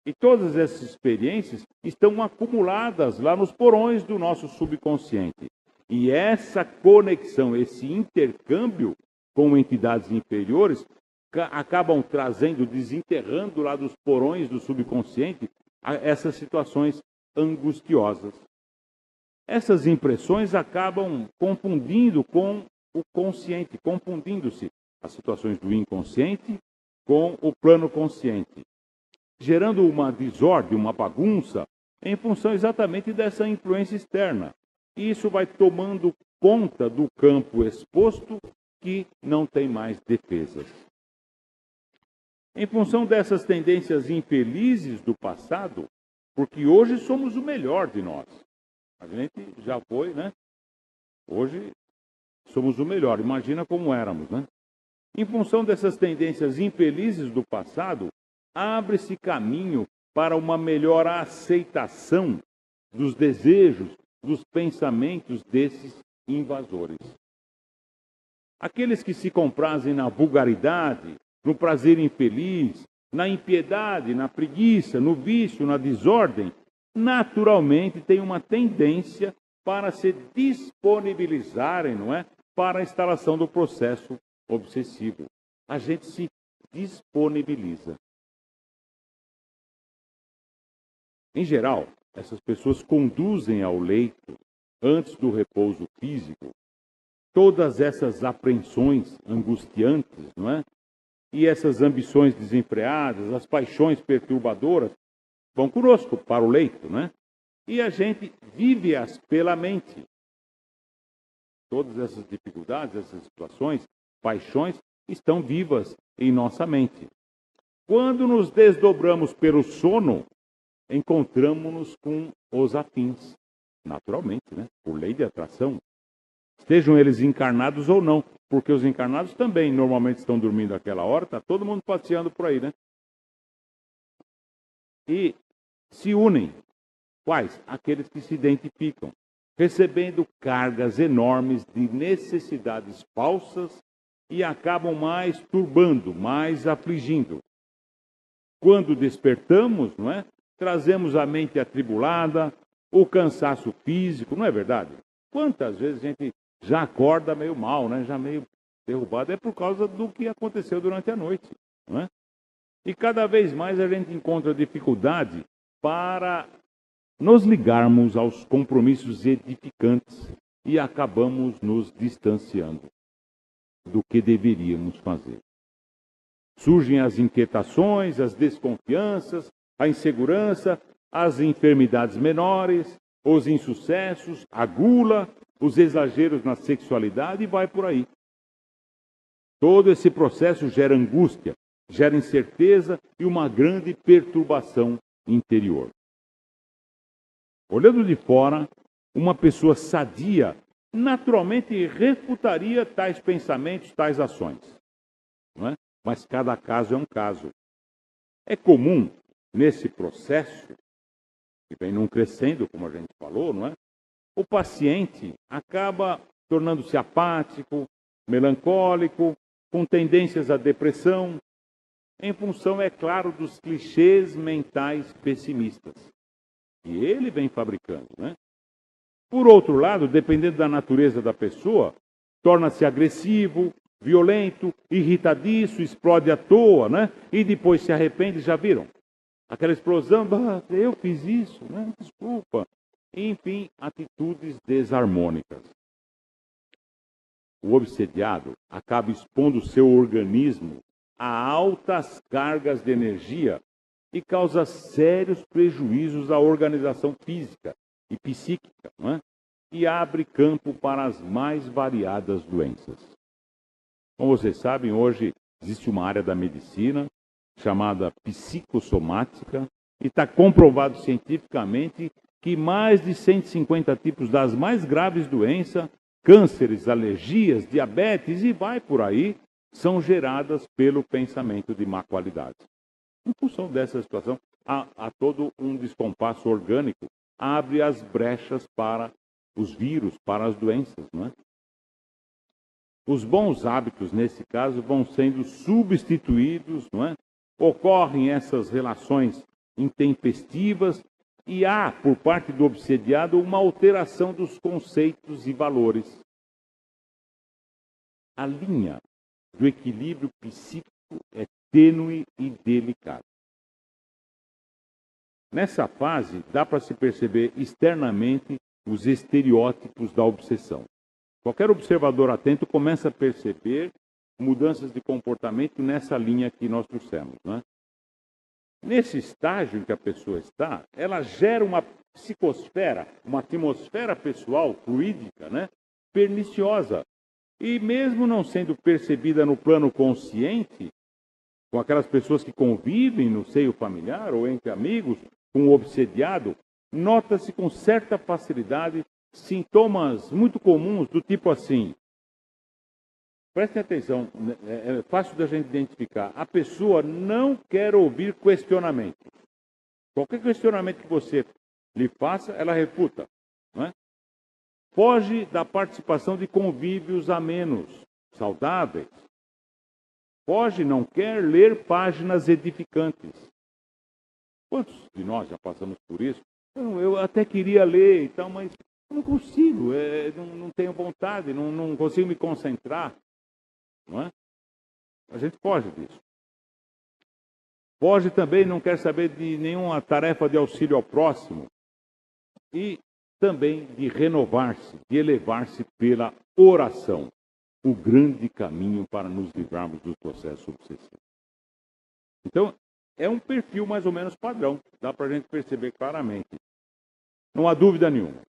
E todas essas experiências estão acumuladas lá nos porões do nosso subconsciente. E essa conexão, esse intercâmbio com entidades inferiores, acabam trazendo, desenterrando lá dos porões do subconsciente essas situações angustiosas. Essas impressões acabam confundindo com o consciente, confundindo-se as situações do inconsciente com o plano consciente, gerando uma desordem, uma bagunça, em função exatamente dessa influência externa. E isso vai tomando conta do campo exposto que não tem mais defesas. Em função dessas tendências infelizes do passado, porque hoje somos o melhor de nós. A gente já foi, Hoje somos o melhor. Imagina como éramos, Em função dessas tendências infelizes do passado, abre-se caminho para uma melhor aceitação dos desejos, dos pensamentos desses invasores. Aqueles que se comprazem na vulgaridade, no prazer infeliz, na impiedade, na preguiça, no vício, na desordem, naturalmente têm uma tendência para se disponibilizarem, para a instalação do processo obsessivo. A gente se disponibiliza. Em geral, essas pessoas conduzem ao leito, antes do repouso físico, todas essas apreensões angustiantes, E essas ambições desenfreadas, as paixões perturbadoras, vão conosco para o leito, E a gente vive-as pela mente. Todas essas dificuldades, essas situações, paixões, estão vivas em nossa mente. Quando nos desdobramos pelo sono, encontramos-nos com os afins, naturalmente, por lei de atração. Estejam eles encarnados ou não, porque os encarnados também normalmente estão dormindo àquela hora, está todo mundo passeando por aí, E se unem. Quais? Aqueles que se identificam, recebendo cargas enormes de necessidades falsas e acabam mais turbando, mais afligindo. Quando despertamos, trazemos a mente atribulada, o cansaço físico, não é verdade? Quantas vezes a gente já acorda meio mal, já meio derrubado, é por causa do que aconteceu durante a noite, E cada vez mais a gente encontra dificuldade para nos ligarmos aos compromissos edificantes e acabamos nos distanciando do que deveríamos fazer. Surgem as inquietações, as desconfianças, a insegurança, as enfermidades menores, os insucessos, a gula, os exageros na sexualidade e vai por aí. Todo esse processo gera angústia, gera incerteza e uma grande perturbação interior. Olhando de fora, uma pessoa sadia naturalmente refutaria tais pensamentos, tais ações. Mas cada caso é um caso. É comum, nesse processo, que vem num crescendo, como a gente falou, o paciente acaba tornando-se apático, melancólico, com tendências à depressão, em função, é claro, dos clichês mentais pessimistas que ele vem fabricando, Por outro lado, dependendo da natureza da pessoa, torna-se agressivo, violento, irritadiço, explode à toa, E depois se arrepende, já viram? Aquela explosão, eu fiz isso, desculpa. e, enfim, atitudes desarmônicas. O obsediado acaba expondo seu organismo a altas cargas de energia e causa sérios prejuízos à organização física e psíquica, não é? E abre campo para as mais variadas doenças. Como vocês sabem, hoje existe uma área da medicina chamada psicossomática e está comprovado cientificamente que mais de 150 tipos das mais graves doenças, cânceres, alergias, diabetes e vai por aí, são geradas pelo pensamento de má qualidade. Em função dessa situação, há todo um descompasso orgânico, abre as brechas para os vírus, para as doenças, não é? Os bons hábitos, nesse caso, vão sendo substituídos, não é? Ocorrem essas relações intempestivas e há, por parte do obsediado, uma alteração dos conceitos e valores. A linha do equilíbrio psíquico é tênue e delicada. Nessa fase, dá para se perceber externamente os estereótipos da obsessão. Qualquer observador atento começa a perceber mudanças de comportamento nessa linha que nós trouxemos, né? Nesse estágio em que a pessoa está, ela gera uma psicosfera, uma atmosfera pessoal fluídica, né? Perniciosa. E mesmo não sendo percebida no plano consciente, com aquelas pessoas que convivem no seio familiar ou entre amigos, com o obsediado, nota-se com certa facilidade sintomas muito comuns do tipo assim. Prestem atenção, é fácil da gente identificar. A pessoa não quer ouvir questionamento. Qualquer questionamento que você lhe faça, ela refuta, não é? Foge da participação de convívios amenos, saudáveis. Foge, não quer ler páginas edificantes. Quantos de nós já passamos por isso? Eu até queria ler e tal, mas não consigo, não tenho vontade, não consigo me concentrar. Não é? A gente foge disso. Foge também, não quer saber de nenhuma tarefa de auxílio ao próximo. E também de renovar-se, de elevar-se pela oração. O grande caminho para nos livrarmos do processo obsessivo. Então, é um perfil mais ou menos padrão, dá para a gente perceber claramente. Não há dúvida nenhuma.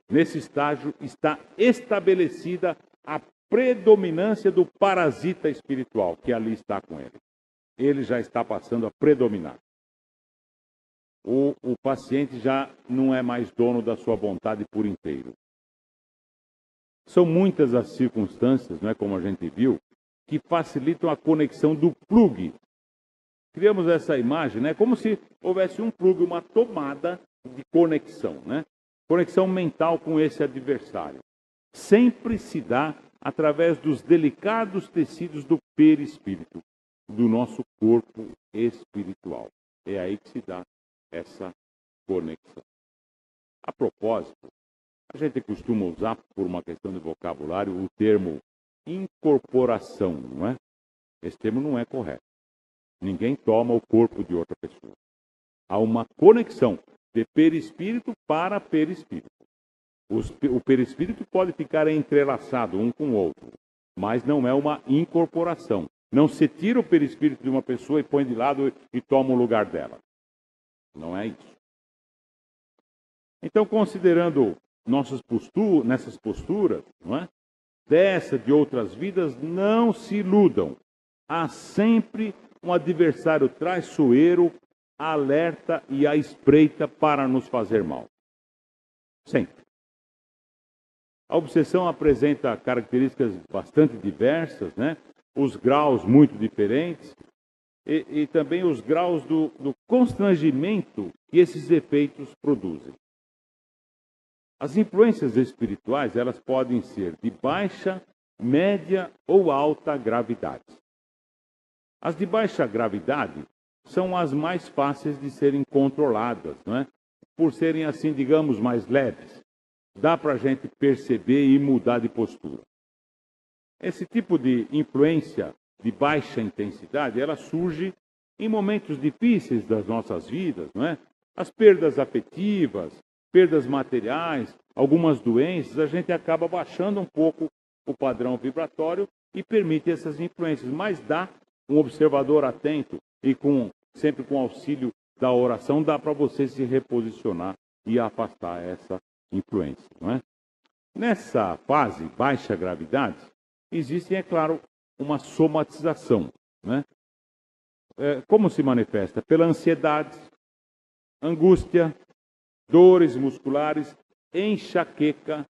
Nesse estágio está estabelecida a predominância do parasita espiritual que ali está com ele. Ele já está passando a predominar. O paciente já não é mais dono da sua vontade por inteiro. São muitas as circunstâncias, não é, como a gente viu, que facilitam a conexão do plug. Criamos essa imagem, né, como se houvesse um plug, uma tomada de conexão, né? Conexão mental com esse adversário. Sempre se dá através dos delicados tecidos do perispírito, do nosso corpo espiritual. É aí que se dá essa conexão. A propósito, a gente costuma usar, por uma questão de vocabulário, o termo incorporação, não é? Esse termo não é correto. Ninguém toma o corpo de outra pessoa. Há uma conexão de perispírito para perispírito. O perispírito pode ficar entrelaçado um com o outro, mas não é uma incorporação. Não se tira o perispírito de uma pessoa e põe de lado e toma o lugar dela. Não é isso. Então, considerando nessas posturas, não é? Dessa de outras vidas, não se iludam. Há sempre um adversário traiçoeiro, alerta e à espreita para nos fazer mal. Sempre. A obsessão apresenta características bastante diversas, né? Os graus muito diferentes e também os graus do constrangimento que esses efeitos produzem. As influências espirituais, elas podem ser de baixa, média ou alta gravidade. As de baixa gravidade são as mais fáceis de serem controladas, não é? Por serem, assim, digamos, mais leves. Dá para a gente perceber e mudar de postura. Esse tipo de influência de baixa intensidade, ela surge em momentos difíceis das nossas vidas, não é? As perdas afetivas, perdas materiais, algumas doenças, a gente acaba baixando um pouco o padrão vibratório e permite essas influências. Mas dá um observador atento e sempre com auxílio da oração, dá para você se reposicionar e afastar essa influência, não é? Nessa fase, baixa gravidade, existe, é claro, uma somatização, né? Como se manifesta? Pela ansiedade, angústia, dores musculares, enxaqueca,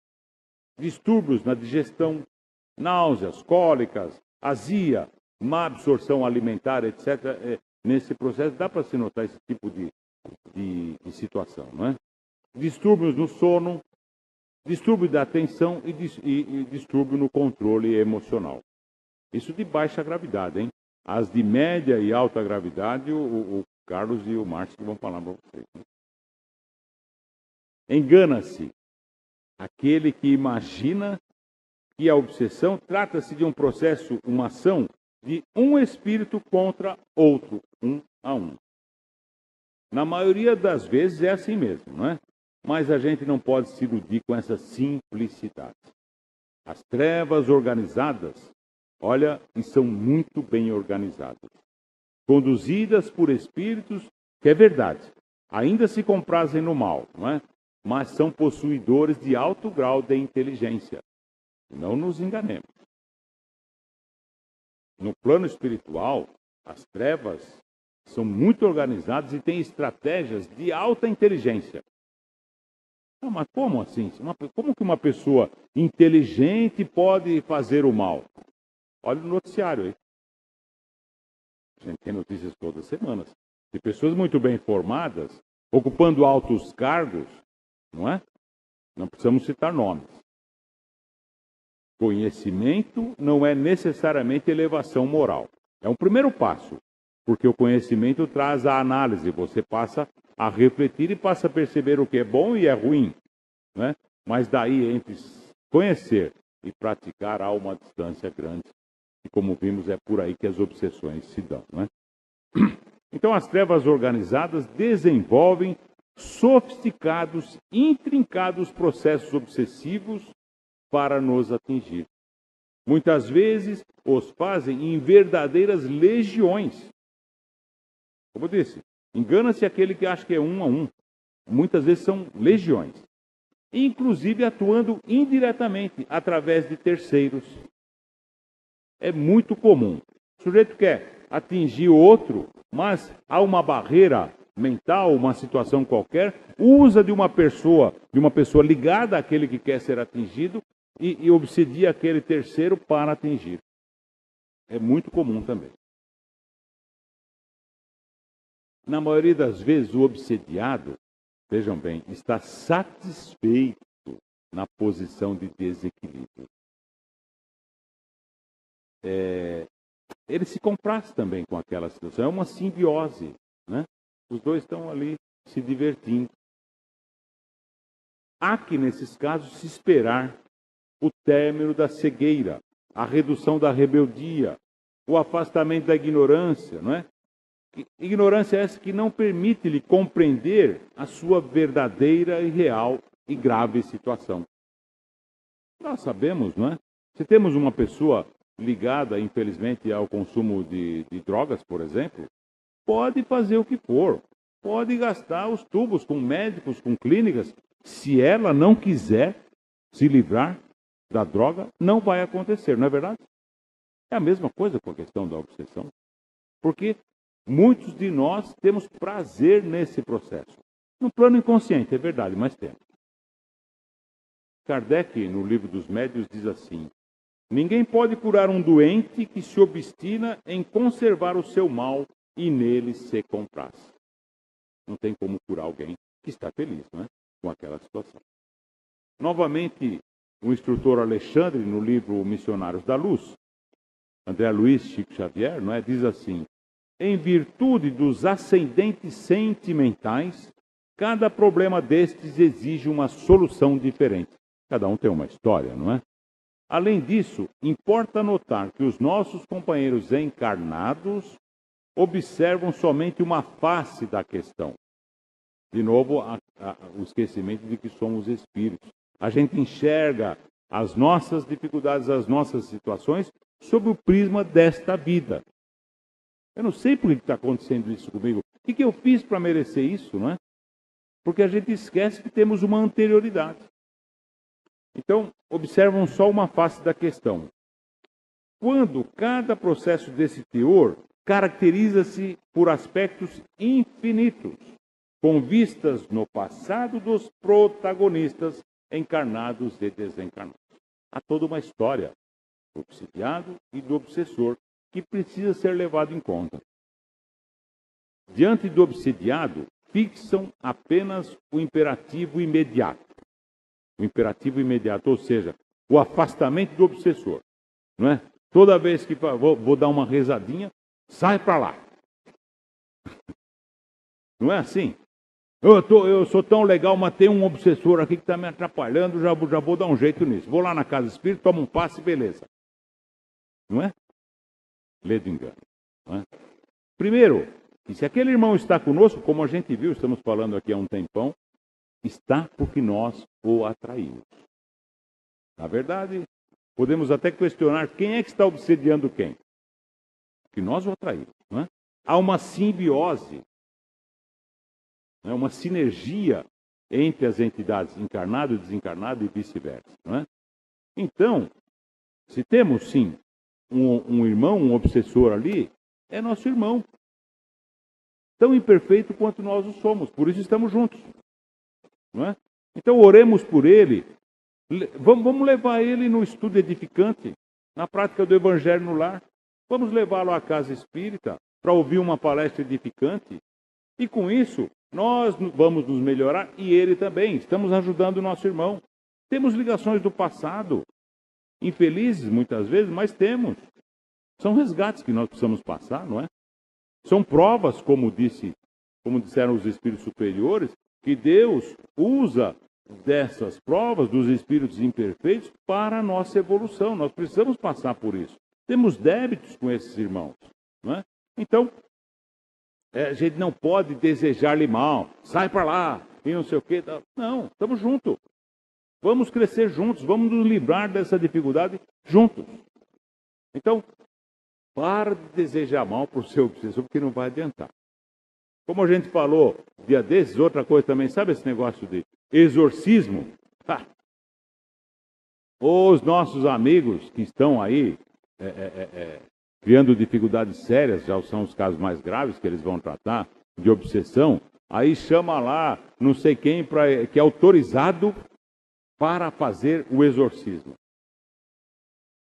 distúrbios na digestão, náuseas, cólicas, azia, má absorção alimentar, etc. Nesse processo dá para se notar esse tipo de situação, não é? Distúrbios no sono, distúrbio da atenção e distúrbio no controle emocional. Isso de baixa gravidade, hein? As de média e alta gravidade, o Carlos e o Márcio que vão falar para vocês. Né? Engana-se aquele que imagina que a obsessão trata-se de um processo, uma ação de um espírito contra outro, um a um. Na maioria das vezes é assim mesmo, não é? Mas a gente não pode se iludir com essa simplicidade. As trevas organizadas, olha, e são muito bem organizadas. Conduzidas por espíritos, que é verdade, ainda se comprazem no mal, não é? Mas são possuidores de alto grau de inteligência. Não nos enganemos. No plano espiritual, as trevas são muito organizadas e têm estratégias de alta inteligência. Não, mas como assim? Como que uma pessoa inteligente pode fazer o mal? Olha o noticiário aí. A gente tem notícias todas as semanas. De pessoas muito bem formadas, ocupando altos cargos, não é? Não precisamos citar nomes. Conhecimento não é necessariamente elevação moral. É um primeiro passo, porque o conhecimento traz a análise. Você passa a refletir e passa a perceber o que é bom e é ruim, né? Mas daí, entre conhecer e praticar, há uma distância grande. E como vimos, é por aí que as obsessões se dão, né? Então, as trevas organizadas desenvolvem sofisticados, intrincados processos obsessivos para nos atingir. Muitas vezes os fazem em verdadeiras legiões. Como eu disse, engana-se aquele que acha que é um a um. Muitas vezes são legiões. Inclusive atuando indiretamente através de terceiros. É muito comum. O sujeito quer atingir o outro, mas há uma barreira mental, uma situação qualquer, usa de uma pessoa ligada àquele que quer ser atingido e obsedia aquele terceiro para atingir. É muito comum também. Na maioria das vezes, o obsediado, vejam bem, está satisfeito na posição de desequilíbrio. Ele se compraz também com aquela situação. É uma simbiose, né? Os dois estão ali se divertindo. Há que, nesses casos, se esperar o término da cegueira, a redução da rebeldia, o afastamento da ignorância, não é? Ignorância essa que não permite-lhe compreender a sua verdadeira e real e grave situação. Nós sabemos, não é? Se temos uma pessoa ligada, infelizmente, ao consumo de drogas, por exemplo, pode fazer o que for, pode gastar os tubos com médicos, com clínicas, se ela não quiser se livrar da droga, não vai acontecer, não é verdade? É a mesma coisa com a questão da obsessão, porque muitos de nós temos prazer nesse processo. No plano inconsciente, é verdade, mas temos. Kardec, no Livro dos Médiuns, diz assim: ninguém pode curar um doente que se obstina em conservar o seu mal e nele se compraz. Não tem como curar alguém que está feliz, não é? Com aquela situação. Novamente, o instrutor Alexandre, no livro Missionários da Luz, André Luiz Chico Xavier, não é? Diz assim: em virtude dos ascendentes sentimentais, cada problema destes exige uma solução diferente. Cada um tem uma história, não é? Além disso, importa notar que os nossos companheiros encarnados observam somente uma face da questão. De novo, o esquecimento de que somos espíritos. A gente enxerga as nossas dificuldades, as nossas situações, sob o prisma desta vida. Eu não sei por que está acontecendo isso comigo. O que eu fiz para merecer isso, não é? Porque a gente esquece que temos uma anterioridade. Então, observam só uma face da questão. Quando cada processo desse teor caracteriza-se por aspectos infinitos, com vistas no passado dos protagonistas encarnados e desencarnados. Há toda uma história do obsidiado e do obsessor que precisa ser levado em conta. Diante do obsidiado, fixam apenas o imperativo imediato. O imperativo imediato, ou seja, o afastamento do obsessor. Não é? Toda vez que vou dar uma rezadinha, sai para lá. Não é assim? Eu sou tão legal, mas tem um obsessor aqui que está me atrapalhando, já vou dar um jeito nisso. Vou lá na casa espírita, tomo um passe e beleza. Não é? Lê de engano. Não é? Primeiro, que se aquele irmão está conosco, como a gente viu, estamos falando aqui há um tempão, está porque nós o atraímos. Na verdade, podemos até questionar quem é que está obsediando quem. Que nós o atraímos. Não é? Há uma simbiose, uma sinergia entre as entidades encarnado e desencarnado e vice-versa. Não é? Então, se temos sim um irmão, um obsessor ali, é nosso irmão. Tão imperfeito quanto nós o somos, por isso estamos juntos. Não é? Então oremos por ele, vamos levar ele no estudo edificante, na prática do Evangelho no lar. Vamos levá-lo à casa espírita para ouvir uma palestra edificante. E com isso, nós vamos nos melhorar e ele também. Estamos ajudando o nosso irmão. Temos ligações do passado, infelizes muitas vezes, mas temos. São resgates que nós precisamos passar, não é? São provas, como disseram os espíritos superiores, que Deus usa dessas provas dos espíritos imperfeitos para a nossa evolução. Nós precisamos passar por isso. Temos débitos com esses irmãos, não é? Então, a gente não pode desejar-lhe mal. Sai para lá e não sei o quê. Não, estamos juntos. Vamos crescer juntos, vamos nos livrar dessa dificuldade juntos. Então, para de desejar mal para o seu obsessor, porque não vai adiantar. Como a gente falou dia desses, outra coisa também, sabe esse negócio de exorcismo? Os nossos amigos que estão aí criando dificuldades sérias, já são os casos mais graves que eles vão tratar, de obsessão, aí chama lá não sei quem que é autorizado para fazer o exorcismo.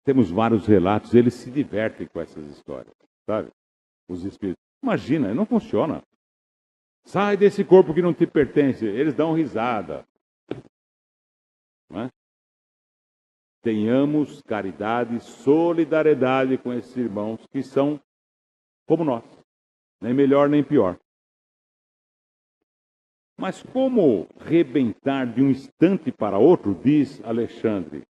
Temos vários relatos, eles se divertem com essas histórias, sabe? Os espíritos. Imagina, não funciona. Sai desse corpo que não te pertence. Eles dão risada. Não é? Tenhamos caridade, solidariedade com esses irmãos que são como nós. Nem melhor, nem pior. Mas como rebentar de um instante para outro, diz Alexandre,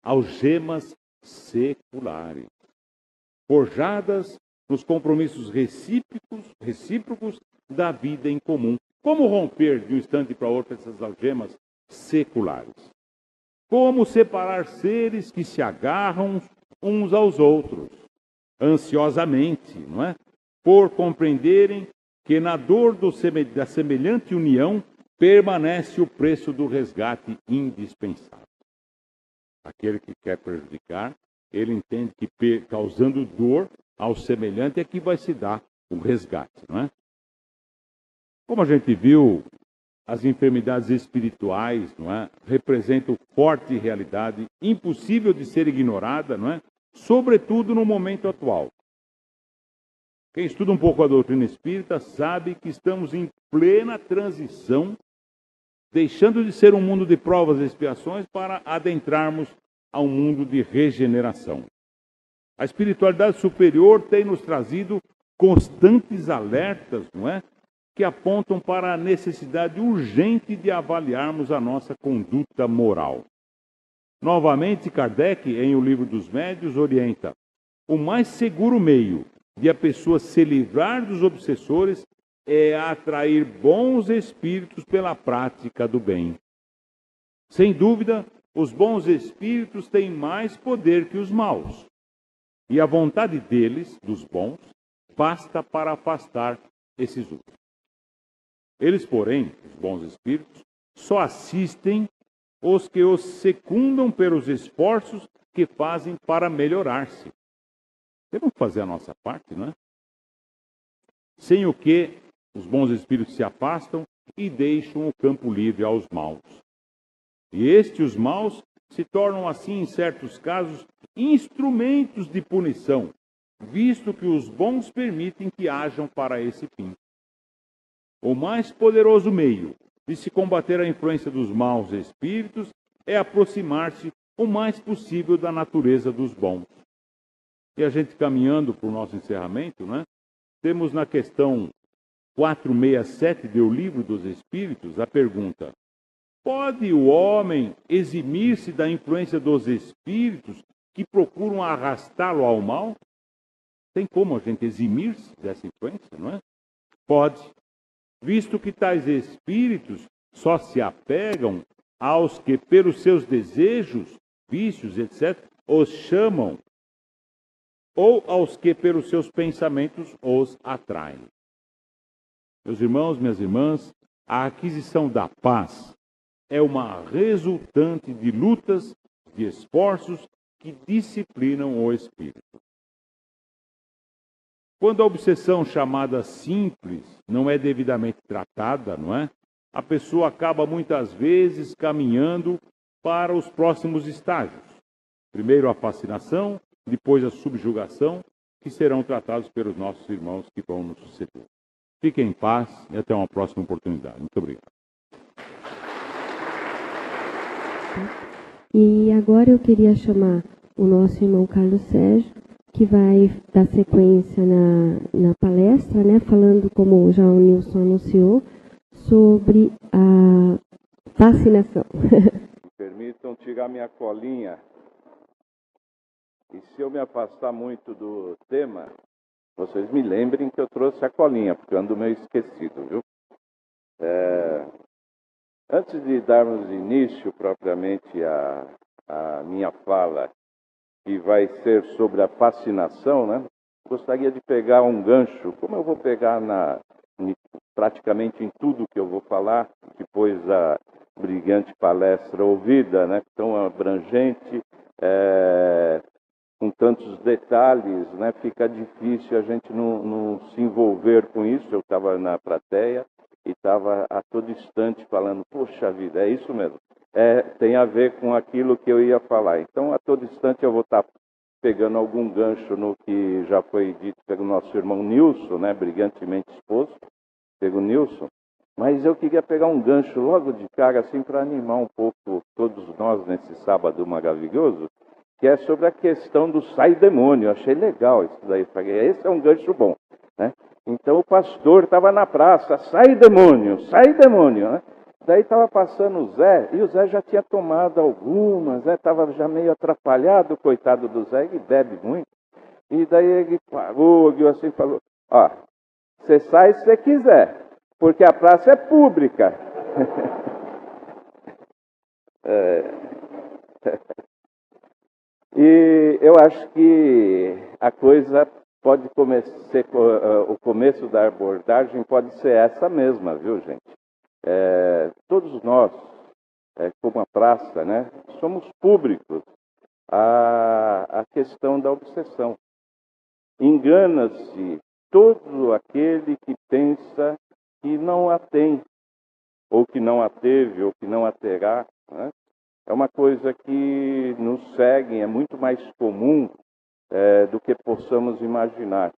algemas seculares, forjadas nos compromissos recíprocos da vida em comum. Como romper de um instante para outro essas algemas seculares? Como separar seres que se agarram uns aos outros, ansiosamente, não é? Por compreenderem que na dor da semelhante união permanece o preço do resgate indispensável. Aquele que quer prejudicar, ele entende que causando dor ao semelhante é que vai se dar o resgate, não é? Como a gente viu, as enfermidades espirituais, não é, representam forte realidade, impossível de ser ignorada, não é? Sobretudo no momento atual. Quem estuda um pouco a doutrina espírita sabe que estamos em plena transição, deixando de ser um mundo de provas e expiações para adentrarmos a um mundo de regeneração. A espiritualidade superior tem nos trazido constantes alertas, não é? Que apontam para a necessidade urgente de avaliarmos a nossa conduta moral. Novamente, Kardec, em O Livro dos Médiuns, orienta: o mais seguro meio de a pessoa se livrar dos obsessores é atrair bons espíritos pela prática do bem. Sem dúvida, os bons espíritos têm mais poder que os maus, e a vontade deles, dos bons, basta para afastar esses últimos. Eles, porém, os bons espíritos, só assistem os que os secundam pelos esforços que fazem para melhorar-se. Temos que fazer a nossa parte, não é? Sem o que os bons espíritos se afastam e deixam o campo livre aos maus. E os maus, se tornam assim, em certos casos, instrumentos de punição, visto que os bons permitem que hajam para esse fim. O mais poderoso meio de se combater a influência dos maus espíritos é aproximar-se o mais possível da natureza dos bons. E a gente caminhando para o nosso encerramento, né? Temos na questão 467 do Livro dos Espíritos a pergunta: pode o homem eximir-se da influência dos espíritos que procuram arrastá-lo ao mal? Tem como a gente eximir-se dessa influência, não é? Pode, visto que tais espíritos só se apegam aos que, pelos seus desejos, vícios, etc., os chamam, ou aos que, pelos seus pensamentos, os atraem. Meus irmãos, minhas irmãs, a aquisição da paz é uma resultante de lutas, de esforços que disciplinam o espírito. Quando a obsessão chamada simples não é devidamente tratada, não é? A pessoa acaba muitas vezes caminhando para os próximos estágios. Primeiro a fascinação, depois a subjugação, que serão tratados pelos nossos irmãos que vão nos suceder. Fiquem em paz e até uma próxima oportunidade. Muito obrigado. E agora eu queria chamar o nosso irmão Carlos Sérgio, que vai dar sequência na palestra, né, falando, como já o Nilson anunciou, sobre a vacinação. Me permitam tirar minha colinha. E se eu me afastar muito do tema, vocês me lembrem que eu trouxe a colinha, porque eu ando meio esquecido, viu? Antes de darmos início propriamente à minha fala, que vai ser sobre a fascinação, né? Gostaria de pegar um gancho, como eu vou pegar praticamente em tudo que eu vou falar, depois da brilhante palestra ouvida, né? Tão abrangente, com tantos detalhes, né? Fica difícil a gente não se envolver com isso. Eu estava na plateia e estava a todo instante falando, poxa vida, é isso mesmo. Tem a ver com aquilo que eu ia falar. Então, a todo instante eu vou estar pegando algum gancho no que já foi dito pelo nosso irmão Nilson, né, brilhantemente exposto pelo Nilson. Mas eu queria pegar um gancho logo de cara, assim, para animar um pouco todos nós nesse sábado maravilhoso, que é sobre a questão do sai demônio. Eu achei legal isso daí. Esse é um gancho bom, né? Então o pastor estava na praça, sai demônio, né? Daí estava passando o Zé, e o Zé já tinha tomado algumas, né? Estava já meio atrapalhado, coitado do Zé, ele bebe muito. E daí ele parou, viu assim, falou, ó, você sai se você quiser, porque a praça é pública. E eu acho que a coisa pode começar, o começo da abordagem pode ser essa mesma, viu, gente? Todos nós, como a praça, né, somos públicos à questão da obsessão. Engana-se todo aquele que pensa que não a tem, ou que não a teve, ou que não a terá, né? É uma coisa que nos segue, é muito mais comum do que possamos imaginar.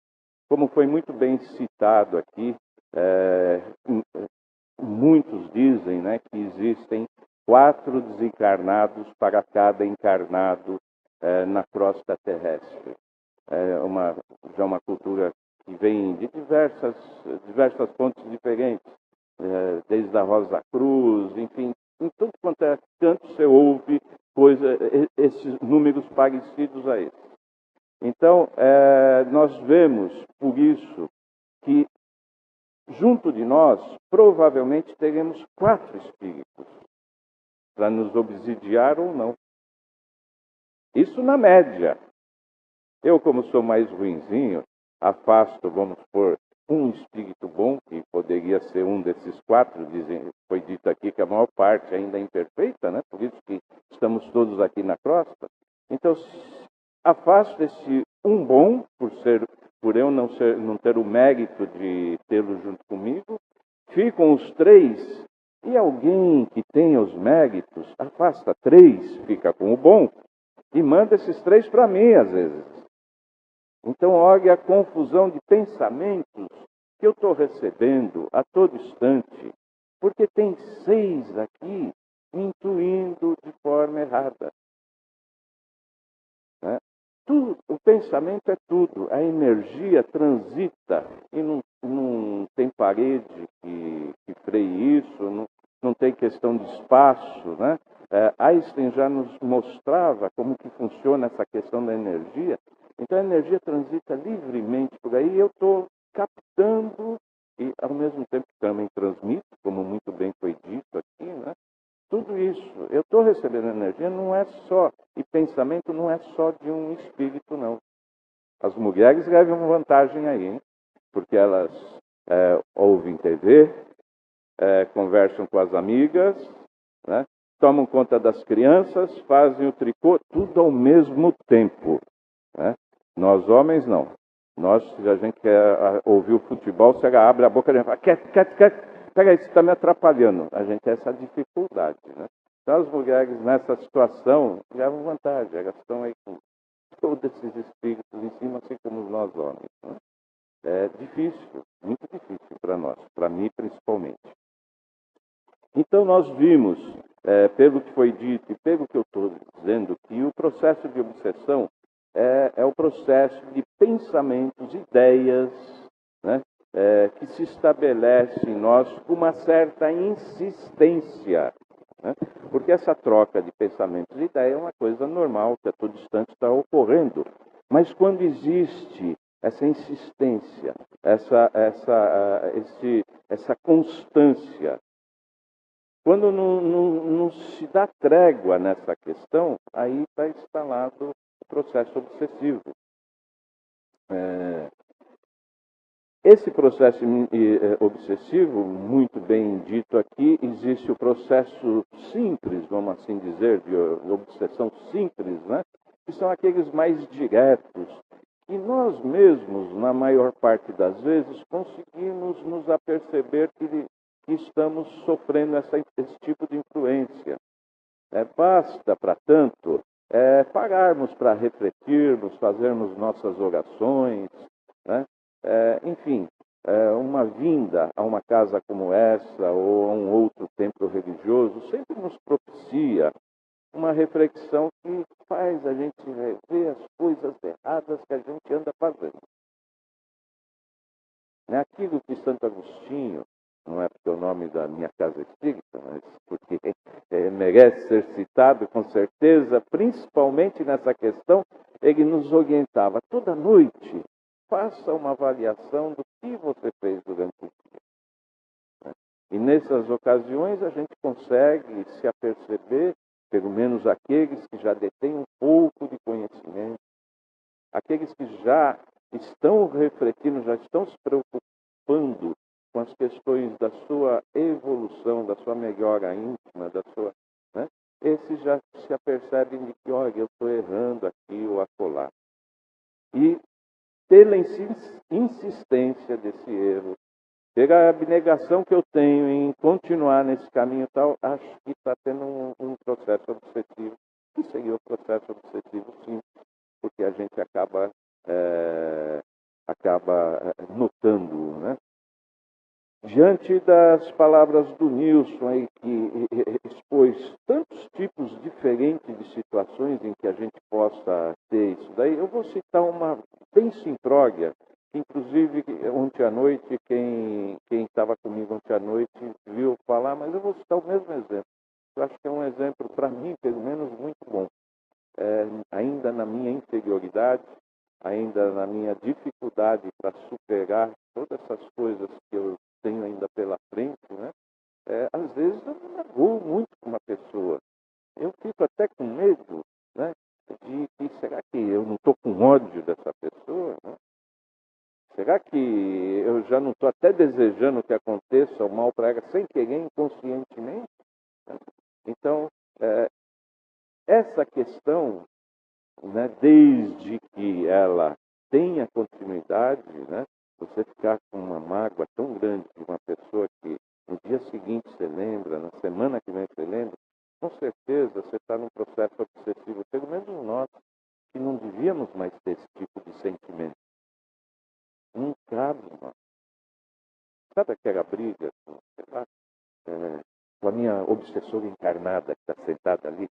Como foi muito bem citado aqui, muitos dizem, né, que existem 4 desencarnados para cada encarnado na crosta terrestre. Já uma cultura que vem de diversas fontes diferentes, desde a Rosa Cruz, enfim, em tudo quanto é canto você ouve esses números parecidos a esses. Então, nós vemos, por isso, que junto de nós, provavelmente teremos 4 espíritos para nos obsidiar ou não. Isso na média. Eu, como sou mais ruinzinho, afasto, vamos supor, um espírito bom, que poderia ser um desses 4, foi dito aqui que a maior parte ainda é imperfeita, né? Por isso que estamos todos aqui na crosta. Então, afasto esse um bom, por eu não ter o mérito de tê-lo junto comigo, ficam os 3, e alguém que tenha os méritos, afasta 3, fica com o bom, e manda esses 3 para mim, às vezes. Então, olha a confusão de pensamentos que eu estou recebendo a todo instante, porque tem 6 aqui me intuindo de forma errada. Né? Tudo, o pensamento é tudo, a energia transita e não tem parede que freie isso, não tem questão de espaço. Né? Einstein já nos mostrava como que funciona essa questão da energia. Então a energia transita livremente por aí, eu estou captando e ao mesmo tempo também transmito, como muito bem foi dito aqui, né? Tudo isso, eu estou recebendo energia, não é só, e pensamento não é só de um espírito, não. As mulheres levam vantagem aí, hein? Porque elas ouvem TV, conversam com as amigas, né? Tomam conta das crianças, fazem o tricô, tudo ao mesmo tempo. Né? Nós homens não. Nós, se a gente quer ouvir o futebol, você abre a boca e fala, quieto, pega aí, você está me atrapalhando. A gente tem essa dificuldade. Né? Então as mulheres nessa situação levam vantagem, elas estão aí com todos esses espíritos em cima, assim como nós homens. Né? É difícil, muito difícil para nós, para mim principalmente. Então nós vimos, pelo que foi dito e pelo que eu estou dizendo, que o processo de obsessão é o processo de pensamentos, ideias, né, que se estabelece em nós com uma certa insistência. Né, porque essa troca de pensamentos e ideias é uma coisa normal, que a todo instante está ocorrendo. Mas quando existe essa insistência, essa constância, quando não se dá trégua nessa questão, aí está instalado o processo obsessivo. Esse processo obsessivo, muito bem dito aqui, existe o processo simples, vamos assim dizer, de obsessão simples, né? Que são aqueles mais diretos, que nós mesmos, na maior parte das vezes, conseguimos nos aperceber que estamos sofrendo esse tipo de influência. Basta, para tanto, pararmos para refletirmos, fazermos nossas orações, né? Enfim, uma vinda a uma casa como essa ou a um outro templo religioso sempre nos propicia uma reflexão que faz a gente rever as coisas erradas que a gente anda fazendo. Aquilo que Santo Agostinho, não é porque é o nome da minha casa espírita, mas porque merece ser citado com certeza, principalmente nessa questão, ele nos orientava toda noite, faça uma avaliação do que você fez durante o dia. E nessas ocasiões a gente consegue se aperceber, pelo menos aqueles que já detêm um pouco de conhecimento, aqueles que já estão refletindo, já estão se preocupando com as questões da sua evolução, da sua melhora íntima, né? Esses já se apercebem de que, olha, eu estou errando aqui ou acolá. E pela insistência desse erro, pela abnegação que eu tenho em continuar nesse caminho e tal, acho que está tendo um processo obsessivo, que seria o processo obsessivo, sim, porque a gente acaba notando, né? Diante das palavras do Nilson aí, que expôs tantos tipos diferentes de situações em que a gente possa ter isso daí, eu vou citar uma bem simplória, que inclusive ontem à noite, quem estava comigo ontem à noite viu falar, mas eu vou citar o mesmo exemplo. Eu acho que é um exemplo, para mim, pelo menos, muito bom. Ainda na minha inferioridade, ainda na minha dificuldade para superar todas essas coisas que eu Será que eu já não estou até desejando que aconteça o mal para ela sem querer, inconscientemente? Então, essa questão, né, desde que ela tenha continuidade, né, você ficar com uma mágoa tão grande de uma pessoa que no dia seguinte você lembra, na semana que vem você lembra, com certeza você está num processo obsessivo, pelo menos nós, que não devíamos mais ter esse tipo de sentimento. Não cabe, mano. Sabe aquela briga com, sei lá, com a minha obsessora encarnada que está sentada ali?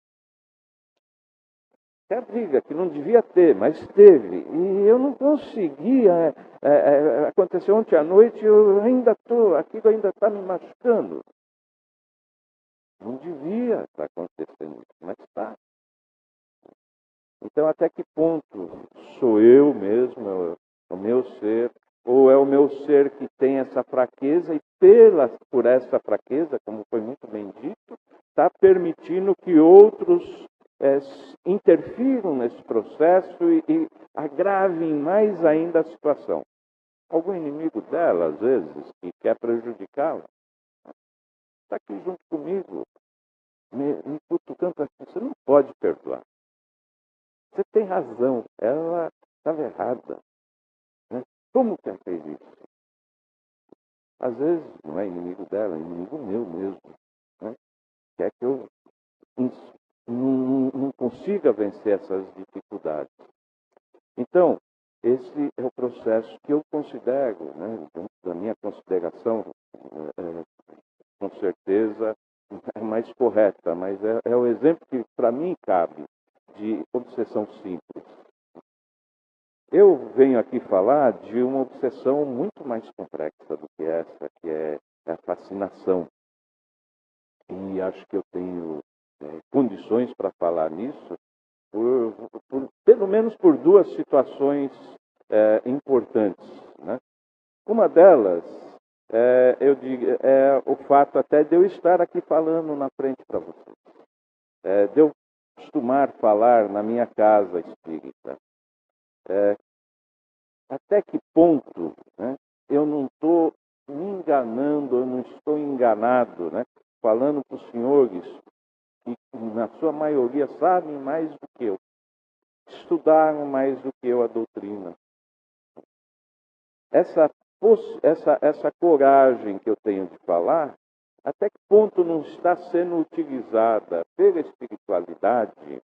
É a briga que não devia ter, mas teve. E eu não conseguia. Aconteceu ontem à noite, eu ainda estou, aquilo ainda está me machucando. Não devia estar acontecendo isso, mas está. Então, até que ponto sou eu mesmo, é o meu ser, ou é o meu ser que tem essa fraqueza e por essa fraqueza, como foi muito bem dito, está permitindo que outros interfiram nesse processo e agravem mais ainda a situação. Algum inimigo dela, às vezes, que quer prejudicá-la, está aqui junto comigo, me cutucando assim, você não pode perdoar. Você tem razão, ela estava errada. Né? Como que ela fez isso? Às vezes não é inimigo dela, é inimigo meu mesmo. Né? Quer que eu não consiga vencer essas dificuldades. Então, esse é o processo que eu considero, né, da minha consideração, com certeza é mais correta, mas é o exemplo que para mim cabe de obsessão simples. Eu venho aqui falar de uma obsessão muito mais complexa do que essa, que é a fascinação. E acho que eu tenho condições para falar nisso, pelo menos por duas situações importantes. Né? Uma delas, eu digo, é o fato até de eu estar aqui falando na frente para vocês. De eu costumar falar na minha casa espírita. Até que ponto, né, eu não estou me enganando, eu não estou enganado, né, falando para os senhores que, na sua maioria, sabem mais do que eu, estudaram mais do que eu a doutrina. Essa coragem que eu tenho de falar, até que ponto não está sendo utilizada pela espiritualidade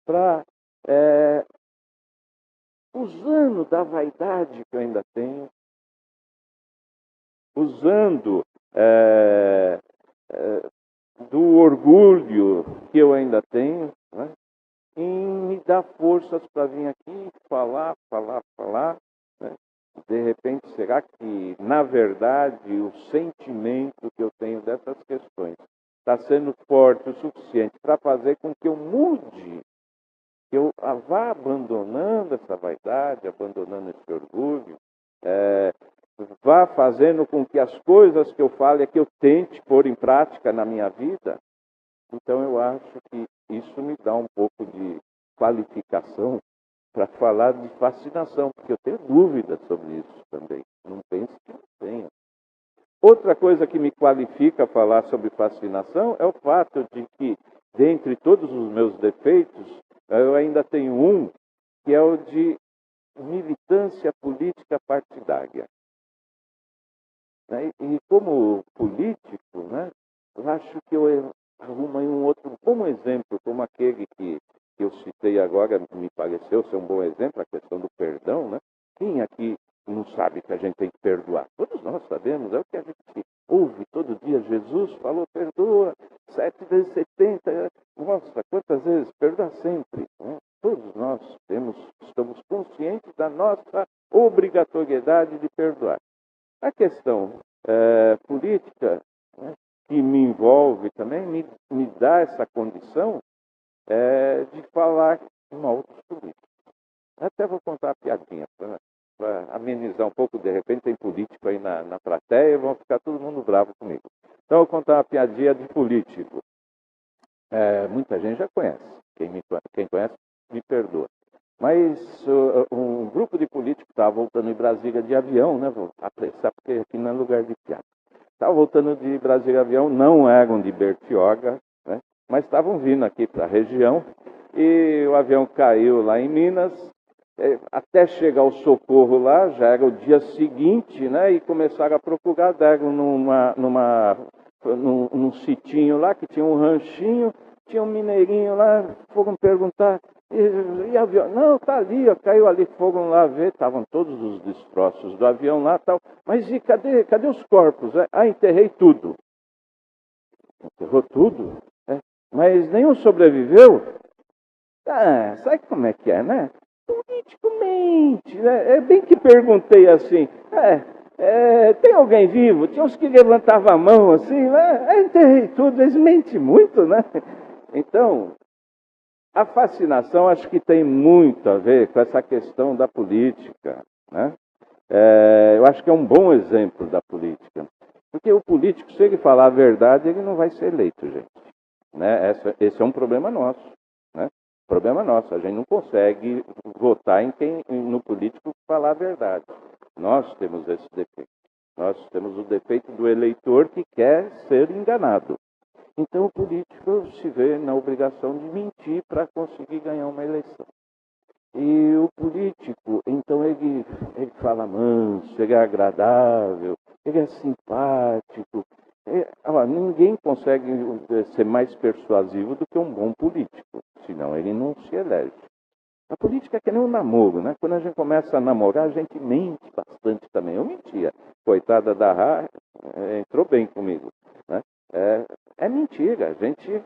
para, usando da vaidade que eu ainda tenho, usando do orgulho que eu ainda tenho, né, em me dar forças para vir aqui falar. Né? De repente, será que, na verdade, o sentimento que eu tenho dessas questões está sendo forte o suficiente para fazer com que eu mude, que eu vá abandonando essa vaidade, abandonando esse orgulho, vá fazendo com que as coisas que eu falo que eu tente pôr em prática na minha vida? Então eu acho que isso me dá um pouco de qualificação para falar de fascinação, porque eu tenho dúvidas sobre isso também. Não pense que não tenho. Outra coisa que me qualifica a falar sobre fascinação é o fato de que, dentre todos os meus defeitos, eu ainda tenho um, que é o de militância política partidária. E como político, né, eu acho que eu arrumo um outro bom exemplo, como aquele que eu citei agora, me pareceu ser um bom exemplo, a questão do perdão. Né? Quem aqui não sabe que a gente tem que perdoar? Todos nós sabemos, é o que a gente ouve todo dia. Jesus falou, perdoa, 7 vezes 70. Nossa, quantas vezes? Perdoa sempre. Né? Todos nós estamos conscientes da nossa obrigatoriedade de perdoar. A questão política, né, que me envolve também, me dá essa condição de falar mal dos políticos. Até vou contar uma piadinha para amenizar um pouco. De repente tem político aí na plateia e vão ficar todo mundo bravo comigo. Então eu vou contar uma piadinha de político. Muita gente já conhece. Quem conhece me perdoa. Mas um grupo de políticos estava voltando de Brasília de avião, né? Vou apressar porque aqui não é lugar de piada. Estava voltando de Brasília de avião, não eram de Bertioga, né? Mas estavam vindo aqui para a região e o avião caiu lá em Minas. Até chegar o socorro lá, já era o dia seguinte, né? E começaram a procurar, deram num sitinho lá, que tinha um ranchinho, tinha um mineirinho lá, foram perguntar, e avião? Não, tá ali, ó, caiu ali, foram lá ver, estavam todos os destroços do avião lá, tal. Mas e cadê os corpos? Enterrei tudo. Enterrou tudo? Mas nenhum sobreviveu? Sabe como é que é, né? Político mente, né? Bem que perguntei assim, tem alguém vivo? Tinha uns que levantavam a mão assim, né? Enterrei tudo, eles mentem muito, né? Então, a fascinação acho que tem muito a ver com essa questão da política, né? Eu acho que é um bom exemplo da política. Porque o político, se ele falar a verdade, ele não vai ser eleito, gente. Né? Esse é um problema nosso. Né? Problema nosso. A gente não consegue votar no político que falar a verdade. Nós temos esse defeito. Nós temos o defeito do eleitor que quer ser enganado. Então o político se vê na obrigação de mentir para conseguir ganhar uma eleição. E o político, então ele fala manso, ele é agradável, ele é simpático. Ninguém consegue ser mais persuasivo do que um bom político, senão ele não se elege. A política é que nem um namoro, né? Quando a gente começa a namorar, a gente mente bastante também. Eu mentia. Coitada da Rá, entrou bem comigo. Né? É mentira. A gente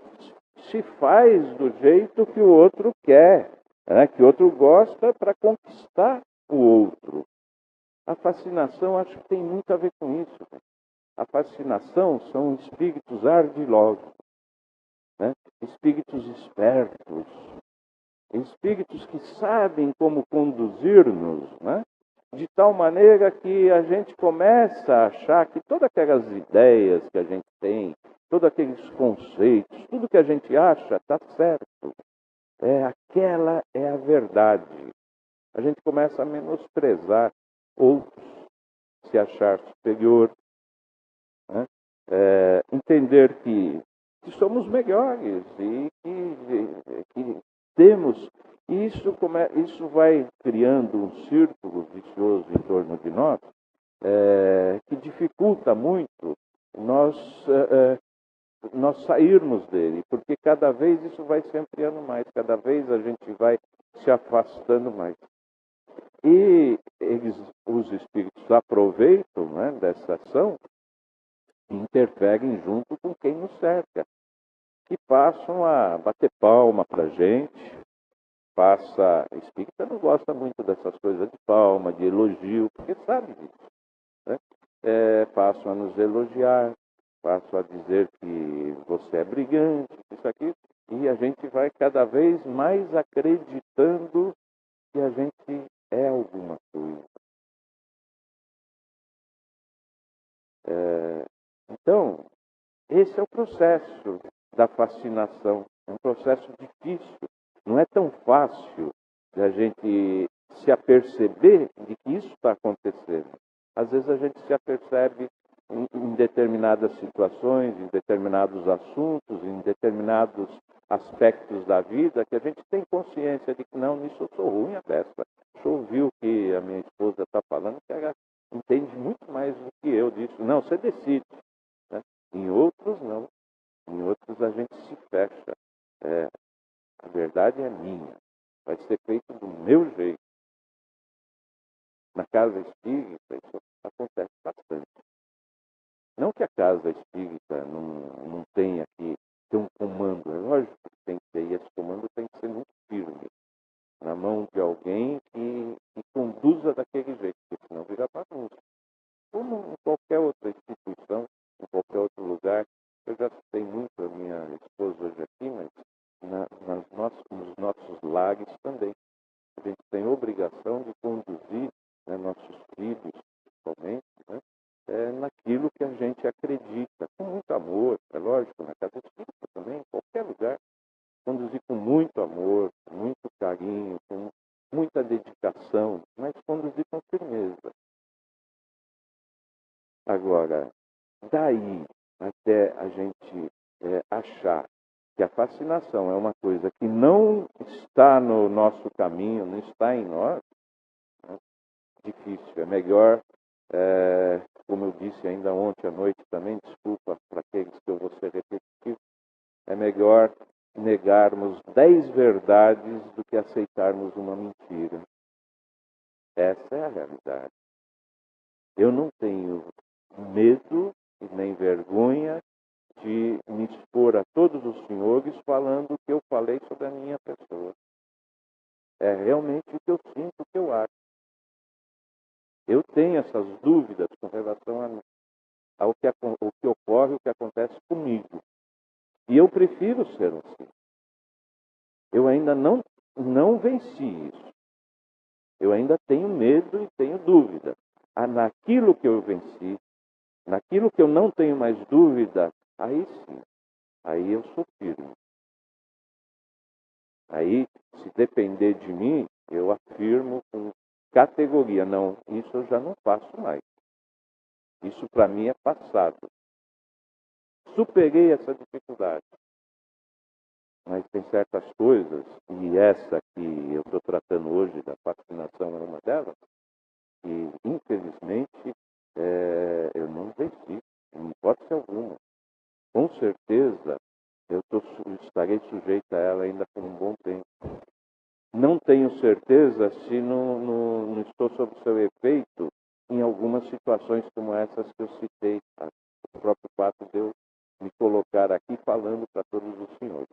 se faz do jeito que o outro quer, né? Que o outro gosta para conquistar o outro. A fascinação acho que tem muito a ver com isso. Né? A fascinação são espíritos ardilosos, né? Espíritos espertos, espíritos que sabem como conduzir-nos, né? De tal maneira que a gente começa a achar que todas aquelas ideias que a gente tem, todos aqueles conceitos, tudo que a gente acha está certo. Aquela é a verdade. A gente começa a menosprezar outros, se achar superior, né? Entender que somos melhores e que temos. E isso vai criando um círculo vicioso em torno de nós, que dificulta muito nós sairmos dele, porque cada vez isso vai se ampliando mais, cada vez a gente vai se afastando mais. E os espíritos aproveitam, né, dessa ação e interferem junto com quem nos cerca, que passam a bater palma para a gente. Espírita não gosta muito dessas coisas de palma, de elogio, porque sabe disso. Né? Passam a nos elogiar, passam a dizer que você é brilhante, isso aqui, e a gente vai cada vez mais acreditando que a gente é alguma coisa. Então, esse é o processo da fascinação, é um processo difícil. Não é tão fácil a gente se aperceber de que isso está acontecendo. Às vezes a gente se apercebe em determinadas situações, em determinados assuntos, em determinados aspectos da vida, que a gente tem consciência de que não, nisso eu sou ruim a beça. Deixa eu ouvir o que a minha esposa está falando, que ela entende muito mais do que eu disso. Não, você decide. Né? Em outros, não. Em outros a gente se fecha. A verdade é minha. Vai ser feito do meu jeito. Na casa espírita, isso acontece bastante. Não que a casa espírita não tenha que ter um comando. É lógico que tem que ter, e esse comando tem que ser muito firme. Na mão de alguém que conduza daquele jeito, porque senão vira bagunça. Como em qualquer outra instituição, em qualquer outro lugar. Eu já citei muito a minha esposa hoje aqui, mas nos nossos lares também. A gente tem obrigação de conduzir, né, nossos filhos, principalmente, né, naquilo que a gente acredita, com muito amor, é lógico, na casa espírita também, em qualquer lugar, conduzir com muito amor, com muito carinho, Agora, daí até a gente achar que a fascinação é uma coisa que não está no nosso caminho, não está em nós, né? Difícil. É melhor, como eu disse ainda ontem à noite também, desculpa para aqueles que eu vou ser repetitivo, é melhor negarmos 10 verdades do que aceitarmos uma mentira. Essa é a realidade. Eu não tenho medo e nem vergonha de me expor a todos os senhores falando o que eu falei sobre a minha pessoa. É realmente o que eu sinto, o que eu acho. Eu tenho essas dúvidas com relação ao que ocorre, o que acontece comigo. E eu prefiro ser assim. Eu ainda não venci isso. Eu ainda tenho medo e tenho dúvida. Naquilo que eu venci, naquilo que eu não tenho mais dúvida, aí sim, aí eu sou firme. Aí, se depender de mim, eu afirmo com categoria, não, isso eu já não faço mais. Isso para mim é passado. Superei essa dificuldade. Mas tem certas coisas, e essa que eu estou tratando hoje, da fascinação é uma delas, que infelizmente eu não venci, em hipótese alguma. Com certeza eu estarei sujeito a ela ainda por um bom tempo. Não tenho certeza se não estou sob seu efeito em algumas situações como essas que eu citei. O próprio fato de eu me colocar aqui falando para todos os senhores.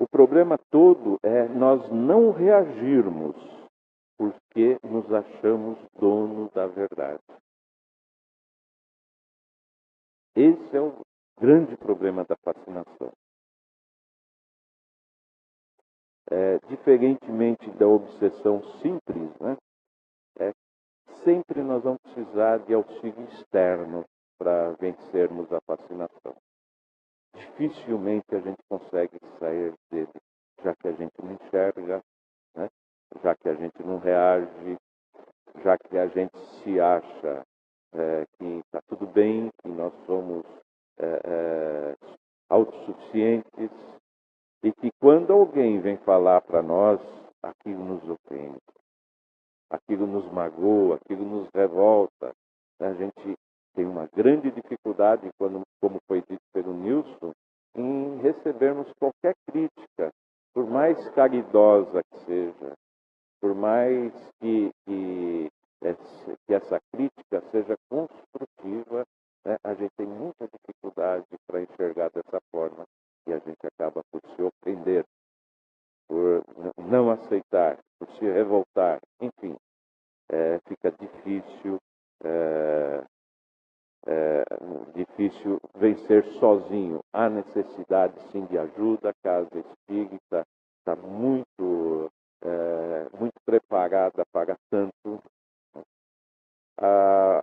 O problema todo é nós não reagirmos porque nos achamos donos da verdade. Esse é o grande problema da fascinação. Diferentemente da obsessão simples, né? Sempre nós vamos precisar de auxílio externo para vencermos a fascinação. Dificilmente a gente consegue sair dele, já que a gente não enxerga, né? Já que a gente não reage, já que a gente se acha que está tudo bem, que nós somos autossuficientes, e que quando alguém vem falar para nós, aquilo nos ofende, aquilo nos magoa, aquilo nos revolta. A gente tem uma grande dificuldade, como foi dito pelo Nilson, em recebermos qualquer crítica, por mais caridosa que seja, por mais que essa crítica seja construtiva, né? A gente tem muita dificuldade para enxergar dessa forma e a gente acaba por se ofender, por não aceitar, por se revoltar, enfim, fica difícil vencer sozinho. Há necessidade sim de ajuda, a casa espírita está muito preparada para tanto. A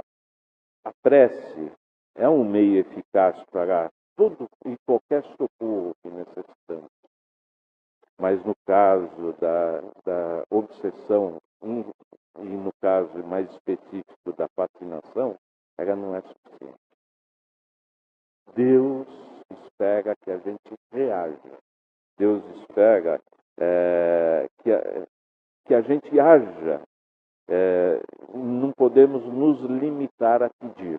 prece é um meio eficaz para todo e qualquer socorro que necessitamos. Mas no caso da obsessão, e no caso mais específico da fascinação, ela não é suficiente. Deus espera que a gente reaja. Deus espera que a gente haja. Não podemos nos limitar a pedir.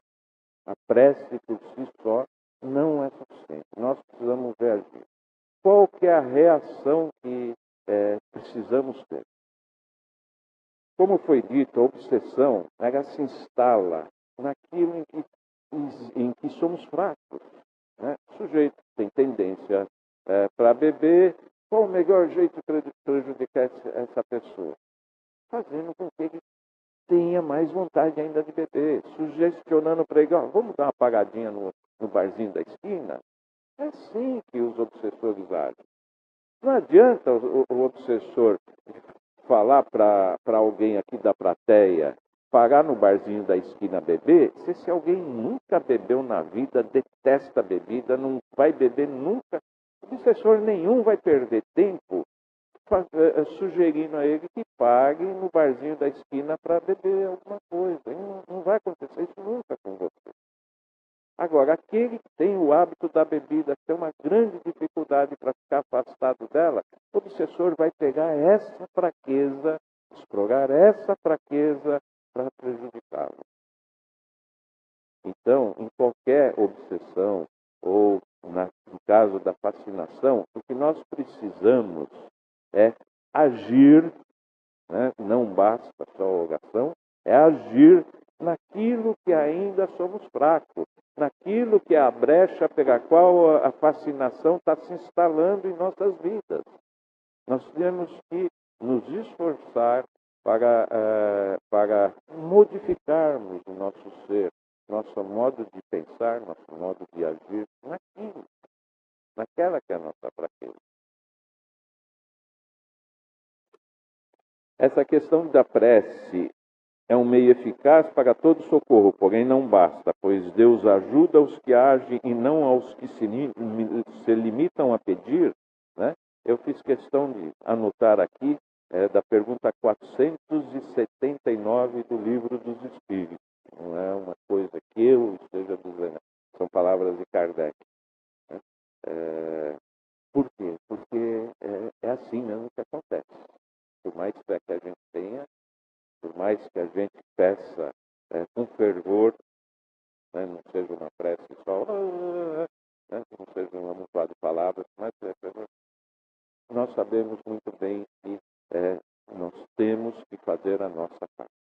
A prece por si só não é suficiente. Nós precisamos reagir. Qual que é a reação que precisamos ter? Como foi dito, a obsessão ela se instala naquilo em que somos fracos. Né? O sujeito tem tendência para beber. Qual o melhor jeito de prejudicar essa pessoa? Fazendo com que ele tenha mais vontade ainda de beber. Sugestionando para ele, vamos dar uma pagadinha no barzinho da esquina. É assim que os obsessores agem. Não adianta o obsessor falar para alguém aqui da plateia parar no barzinho da esquina beber, se esse alguém nunca bebeu na vida, detesta bebida, não vai beber nunca, o obsessor nenhum vai perder tempo sugerindo a ele que pague no barzinho da esquina para beber alguma coisa. E não vai acontecer isso nunca com você. Agora, aquele que tem o hábito da bebida, que tem uma grande dificuldade para ficar afastado dela, o obsessor vai pegar essa fraqueza, explorar essa fraqueza para prejudicá-lo. Então, em qualquer obsessão, ou no caso da fascinação, o que nós precisamos é agir, né? Não basta só a oração, é agir naquilo que ainda somos fracos, naquilo que é a brecha pela qual a fascinação está se instalando em nossas vidas. Nós temos que nos esforçar para modificarmos o nosso ser, nosso modo de pensar, nosso modo de agir naquela que é a nossa fraqueza. Essa questão da prece é um meio eficaz para todo socorro, porém não basta, pois Deus ajuda os que agem e não aos que se limitam a pedir, né? Eu fiz questão de anotar aqui da pergunta 479 do Livro dos Espíritos. Não é uma coisa que eu esteja dizendo, são palavras de Kardec. Né? Por quê? Porque é assim mesmo que acontece. Por mais fé que a gente tenha, por mais que a gente peça com fervor, né, não seja uma prece só, né, não seja um amontoado de palavras, mas nós sabemos muito bem que nós temos que fazer a nossa parte.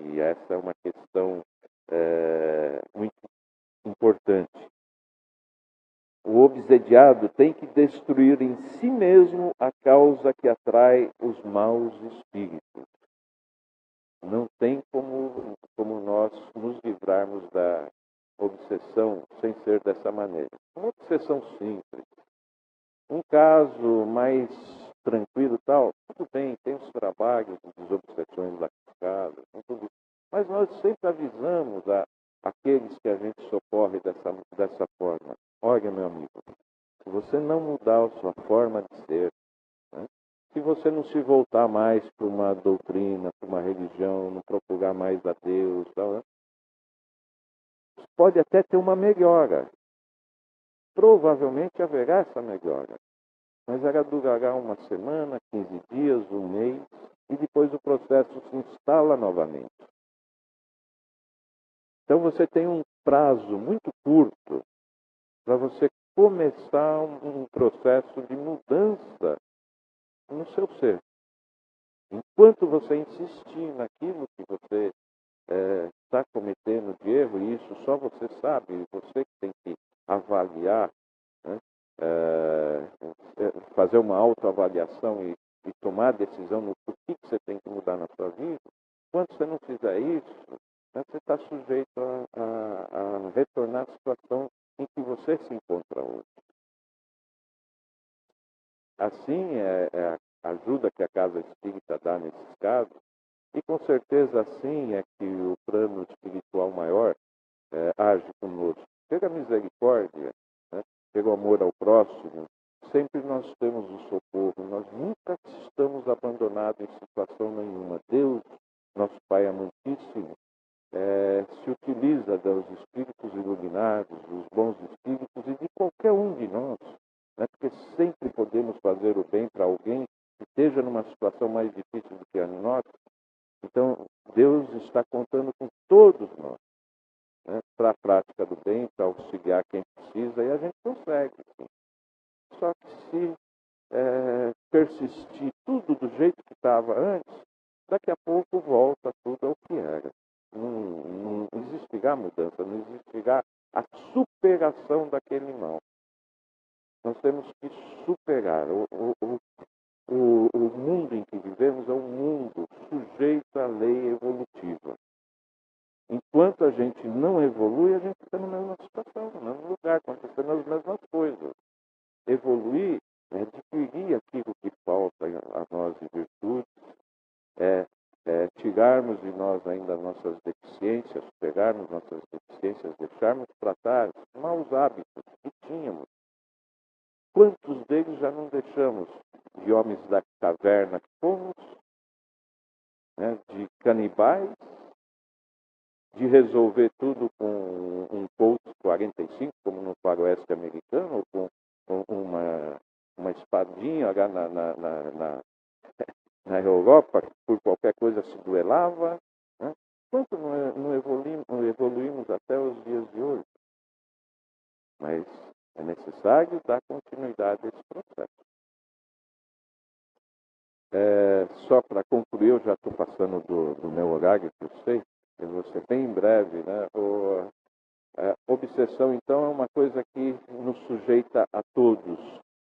E essa é uma questão muito importante. O obsediado tem que destruir em si mesmo a causa que atrai os maus espíritos. Não tem como nós nos livrarmos da obsessão sem ser dessa maneira. Uma obsessão simples. Um caso mais tranquilo e tal, tudo bem, tem os trabalhos de desobsessões lasticadas, tudo isso. Mas nós sempre avisamos aqueles que a gente socorre dessa forma. Olha, meu amigo, se você não mudar a sua forma de ser, né, se você não se voltar mais para uma doutrina, para uma religião, não procurar mais a Deus, tal, né, pode até ter uma melhora. Provavelmente haverá essa melhora. Mas ela durará uma semana, 15 dias, um mês, e depois o processo se instala novamente. Então você tem um prazo muito curto para você começar um processo de mudança no seu ser. Enquanto você insistir naquilo que você está cometendo de erro, e isso só você sabe, você que tem que avaliar, né, fazer uma autoavaliação e tomar decisão no que você tem que mudar na sua vida. Quando você não fizer isso, né, você está sujeito a retornar à situação em que você se encontra hoje. Assim é a ajuda que a Casa Espírita dá nesses casos, e com certeza assim é que o plano espiritual maior age conosco. Pela misericórdia, né, pelo amor ao próximo, sempre nós temos o socorro, nós nunca estamos abandonados em situação nenhuma. Deus, nosso Pai amantíssimo, se utiliza dos espíritos iluminados, dos bons espíritos e de qualquer um de nós, né, porque sempre podemos fazer o bem para alguém que esteja numa situação mais difícil do que a nossa. Então, Deus está contando com todos nós, né, para a prática do bem, para auxiliar quem precisa, e a gente consegue. Sim. Só que se persistir tudo do jeito que estava antes, daqui a pouco volta tudo ao que era. Não existirá mudança, não existirá a superação daquele mal. Nós temos que superar. O mundo em que vivemos é um mundo sujeito à lei evolutiva. Enquanto a gente não evolui, a gente está na mesma situação, no mesmo lugar, acontecendo as mesmas coisas. Evoluir é adquirir aquilo que falta a nós de virtudes, tirarmos de nós ainda nossas deficiências, superarmos nossas deficiências, deixarmos para trás maus hábitos que tínhamos. Quantos deles já não deixamos de homens da caverna que fomos, né, de canibais, de resolver tudo com um Colt 45, como no faroeste americano, ou com uma espadinha lá na Europa, por qualquer coisa se duelava. Né? Quanto não evoluímos até os dias de hoje? Mas é necessário dar continuidade a esse processo. Só para concluir, eu já estou passando do meu horário, que eu sei, eu vou ser bem breve, né? Obsessão, então, é uma coisa que nos sujeita a todos.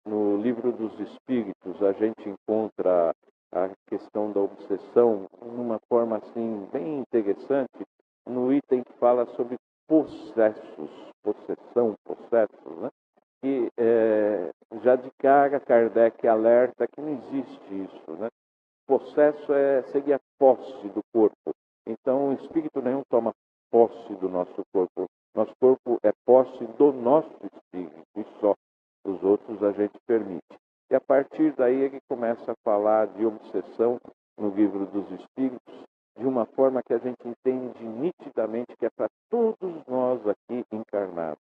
No Livro dos Espíritos, a gente encontra a questão da obsessão numa forma assim bem interessante, no item que fala sobre possessos, né? E já de cara Kardec alerta que não existe isso, né? Possesso seria posse do corpo. Então, o espírito nenhum toma posse do nosso corpo. Nosso corpo é posse do nosso espírito e só. Os outros a gente permite. E a partir daí ele começa a falar de obsessão no Livro dos Espíritos de uma forma que a gente entende nitidamente que é para todos nós aqui encarnados.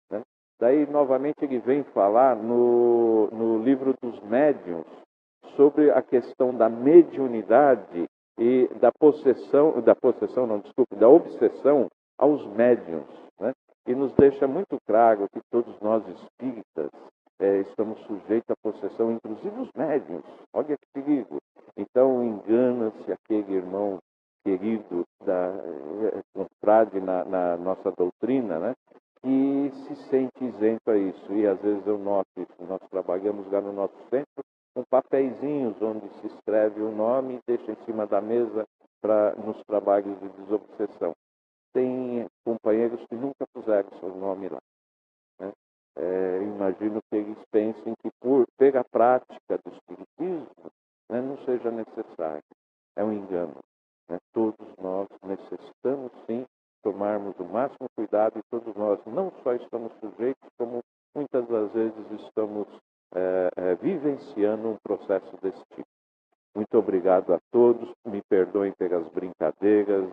Né? Daí, novamente, ele vem falar no Livro dos Médiuns sobre a questão da mediunidade e da obsessão aos médiuns, né? E nos deixa muito claro que todos nós espíritas estamos sujeitos à possessão, inclusive os médiuns. Olha que perigo. Então engana-se aquele irmão querido confrade na nossa doutrina, né? E se sente isento a isso. E às vezes eu noto isso. Nós trabalhamos lá no nosso centro com papeizinhos onde se escreve o nome e deixa em cima da mesa nos trabalhos de desobsessão. Tem companheiros que nunca puseram seu nome lá. Né? Imagino que eles pensem que pela prática do espiritismo, né, não seja necessário. É um engano. Né? Todos nós necessitamos, sim, tomarmos o máximo cuidado e todos nós não só estamos sujeitos, como muitas das vezes estamos vivenciando um processo desse tipo. Muito obrigado a todos, me perdoem pelas brincadeiras,